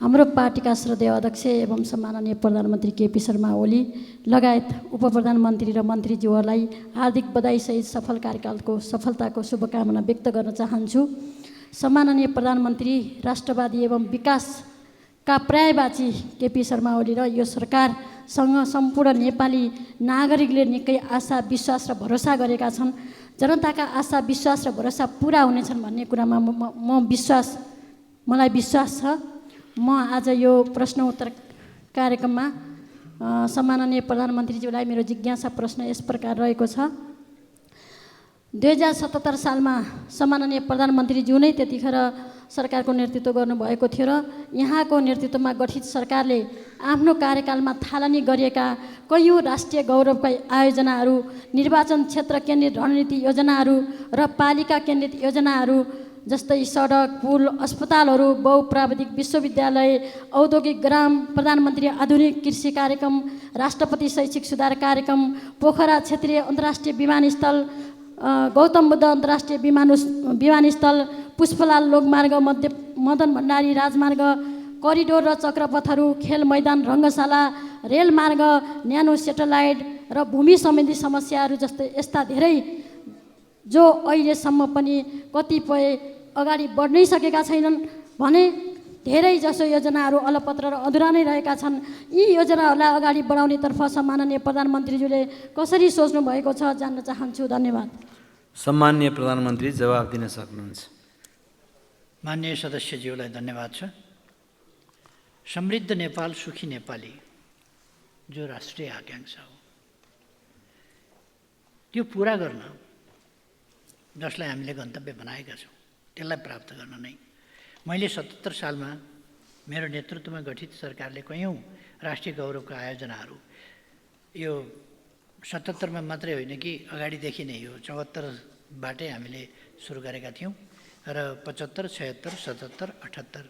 हाम्रो पार्टीका श्रद्धेय अध्यक्ष एवं सम्माननीय प्रधानमन्त्री केपी शर्मा ओली लगायत उप प्रधानमन्त्री र मन्त्रीज्यूहरूलाई हार्दिक बधाईसहित सफल कार्यकालको सफलताको शुभकामना व्यक्त गर्न चाहन्छु। सम्माननीय प्रधानमन्त्री राष्ट्रवादी एवं विकासका पर्यायवाची केपी शर्मा ओली र यो सरकारसँग सम्पूर्ण नेपाली नागरिकले निकै आशा विश्वास र भरोसा गरेका छन्। जनताका आशा विश्वास र भरोसा पुरा हुनेछन् भन्ने कुरामा मलाई विश्वास छ। म आज यो प्रश्न उत्तर कार्यक्रममा सम्माननीय प्रधानमन्त्रीज्यूलाई मेरो जिज्ञासा प्रश्न यस प्रकार रहेको छ। 2077 सालमा सम्माननीय प्रधानमन्त्रीज्यू नै त्यतिखेर सरकारको नेतृत्व गर्नुभएको थियो र यहाँको नेतृत्वमा गठित सरकारले आफ्नो कार्यकालमा थालनी गरिएका कैयौँ राष्ट्रिय गौरवका आयोजनाहरू, निर्वाचन क्षेत्र केन्द्रित रणनीति योजनाहरू र पालिका केन्द्रित योजनाहरू जस्तै सडक, पुल, अस्पतालहरू, बहुप्राविधिक विश्वविद्यालय, औद्योगिक ग्राम, प्रधानमन्त्री आधुनिक कृषि कार्यक्रम, राष्ट्रपति शैक्षिक सुधार कार्यक्रम, पोखरा क्षेत्रीय अन्तर्राष्ट्रिय विमानस्थल, गौतम बुद्ध अन्तर्राष्ट्रिय विमानस्थल, पुष्पलाल लोकमार्ग, मदन भण्डारी राजमार्ग, करिडोर र चक्रपथहरू, खेल मैदान, रङ्गशाला, रेलमार्ग, न्यानो सेटेलाइट र भूमि सम्बन्धी समस्याहरू जस्तै यस्ता धेरै जो अहिलेसम्म पनि कतिपय अगाडि बढ्नै सकेका छैनन् भने धेरै जसो योजनाहरू अलपत्र र अधुरा नै रहेका छन्। यी योजनाहरूलाई अगाडि बढाउनेतर्फ सम्माननीय प्रधानमन्त्रीज्यूले कसरी सोच्नु भएको छ जान्न चाहन्छु। धन्यवाद। सम्माननीय प्रधानमन्त्री जवाफ दिन सक्नुहुन्छ। माननीय सदस्यज्यूलाई धन्यवाद छ। समृद्ध नेपाल, सुखी नेपाली जो राष्ट्रिय आकाङ्क्षा हो, त्यो पुरा गर्न जसलाई हामीले गन्तव्य बनाएका छौँ त्यसलाई प्राप्त गर्न नै मैले 77 सालमा मेरो नेतृत्वमा गठित सरकारले कैयौँ राष्ट्रिय गौरवका आयोजनाहरू, यो 77 मा मात्रै होइन कि अगाडिदेखि नै यो 74बाटै हामीले सुरु गरेका थियौँ र 75, 76, 77, 78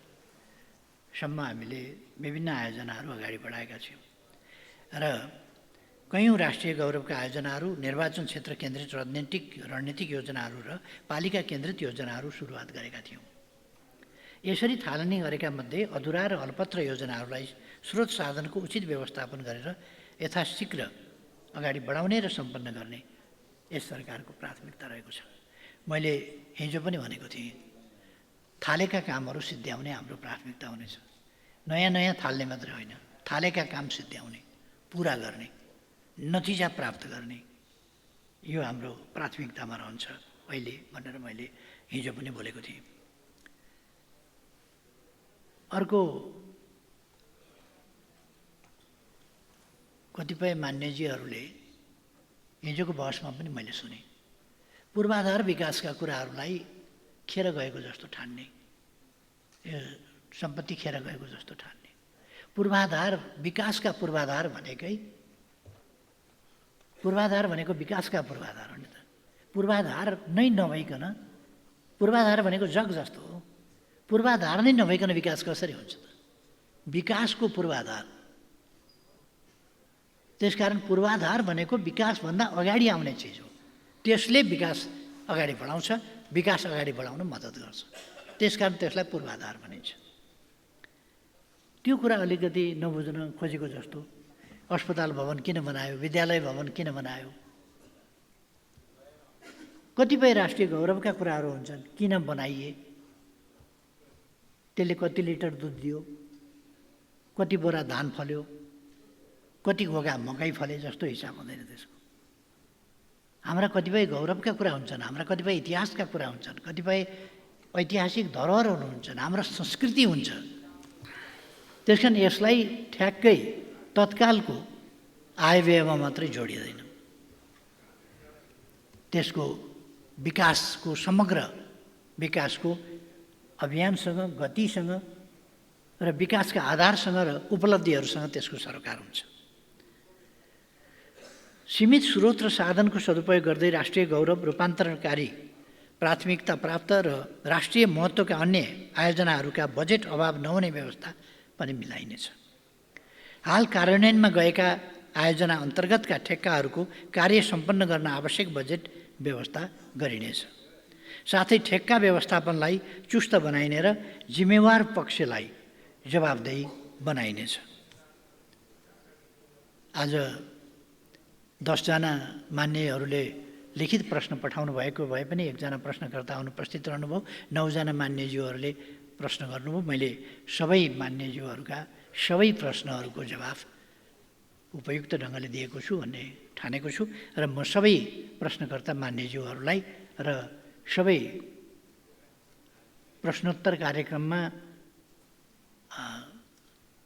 सम्म हामीले विभिन्न आयोजनाहरू अगाडि बढाएका छौँ र कैयौँ राष्ट्रिय गौरवका आयोजनाहरू, निर्वाचन क्षेत्र केन्द्रित रणनीतिक योजनाहरू र पालिका केन्द्रित योजनाहरू सुरुवात गरेका थियौँ। यसरी थालनी गरेका मध्ये अधुरा र अल्पत्र योजनाहरूलाई स्रोत साधनको उचित व्यवस्थापन गरेर यथाशीघ्र अगाडि बढाउने र सम्पन्न गर्ने यस सरकारको प्राथमिकता रहेको छ। मैले हिजो पनि भनेको थिएँ, थालेका कामहरू सिद्ध्याउने हाम्रो प्राथमिकता हुनेछ। नयाँ थाल्ने मात्रै होइन, थालेका काम सिद्ध्याउने, पुरा गर्ने, नतिजा प्राप्त गर्ने, यो हाम्रो प्राथमिकतामा रहन्छ अहिले भनेर मैले हिजो पनि बोलेको थिएँ। अर्को, कतिपय मान्यजीहरूले हिजोको बहसमा पनि मैले सुने, पूर्वाधार विकासका कुराहरूलाई खेर गएको जस्तो ठान्ने, यो सम्पत्ति खेर गएको जस्तो ठान्ने। पूर्वाधार विकासका पूर्वाधार भनेको विकासका पूर्वाधार हो नि त। पूर्वाधार नै नभइकन, पूर्वाधार भनेको जग जस्तो हो, पूर्वाधार नै नभइकन विकास कसरी हुन्छ त? विकासको पूर्वाधार। त्यसकारण पूर्वाधार भनेको विकासभन्दा अगाडि आउने चिज हो। त्यसले विकास अगाडि बढाउँछ, विकास अगाडि बढाउन मद्दत गर्छ। त्यसकारण त्यसलाई पूर्वाधार भनिन्छ। त्यो कुरा अलिकति नबुझ्न खोजेको जस्तो, अस्पताल भवन किन बनायो, विद्यालय भवन किन बनायो, कतिपय राष्ट्रिय गौरवका कुराहरू हुन्छन्, किन बनाइए, त्यसले कति लिटर दुध दियो, कति बोरा धान फल्यो, कति घोगा मकै फले जस्तो हिसाब हुँदैन त्यसको। हाम्रा कतिपय गौरवका कुरा हुन्छन्, हाम्रा कतिपय इतिहासका कुरा हुन्छन्, कतिपय ऐतिहासिक धरोहरहरू हुन्छन्, हाम्रो संस्कृति हुन्छ। त्यसकारण यसलाई ठ्याक्कै तत्कालको आयव्ययमा मात्रै जोडिँदैन। त्यसको विकासको समग्र विकासको अभियानसँग, गतिसँग र विकासका आधारसँग र उपलब्धिहरूसँग त्यसको सरोकार हुन्छ। सीमित स्रोत र साधनको सदुपयोग गर्दै राष्ट्रिय गौरव रूपान्तरणकारी प्राथमिकता प्राप्त र राष्ट्रिय महत्त्वका अन्य आयोजनाहरूका बजेट अभाव नहुने व्यवस्था पनि मिलाइनेछ। हाल कार्यान्वयनमा गएका आयोजना अन्तर्गतका ठेक्काहरूको कार्य सम्पन्न गर्न आवश्यक बजेट व्यवस्था गरिनेछ। साथै ठेक्का व्यवस्थापनलाई चुस्त बनाइने र जिम्मेवार पक्षलाई जवाबदेही बनाइनेछ। आज 10 जना मान्यहरूले लिखित प्रश्न पठाउनु भएको भए पनि 1 जना प्रश्नकर्ता अनुपस्थित रहनुभयो। 9 जना मान्यज्यूहरूले प्रश्न गर्नुभयो। मैले सबै मान्यज्यूहरूका सबै प्रश्नहरूको जवाफ उपयुक्त ढङ्गले दिएको छु भन्ने ठानेको छु र म सबै प्रश्नकर्ता मान्यज्यूहरूलाई र सबै प्रश्नोत्तर कार्यक्रममा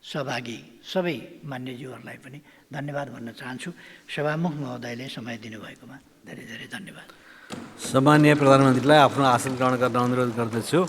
सहभागी सबै मान्यज्यूहरूलाई पनि धन्यवाद भन्न चाहन्छु। सभामुख महोदयले समय दिनुभएकोमा धेरै धेरै धन्यवाद। सम्माननीय प्रधानमन्त्रीलाई आफ्नो आसन ग्रहण गर्न अनुरोध गर्दछु।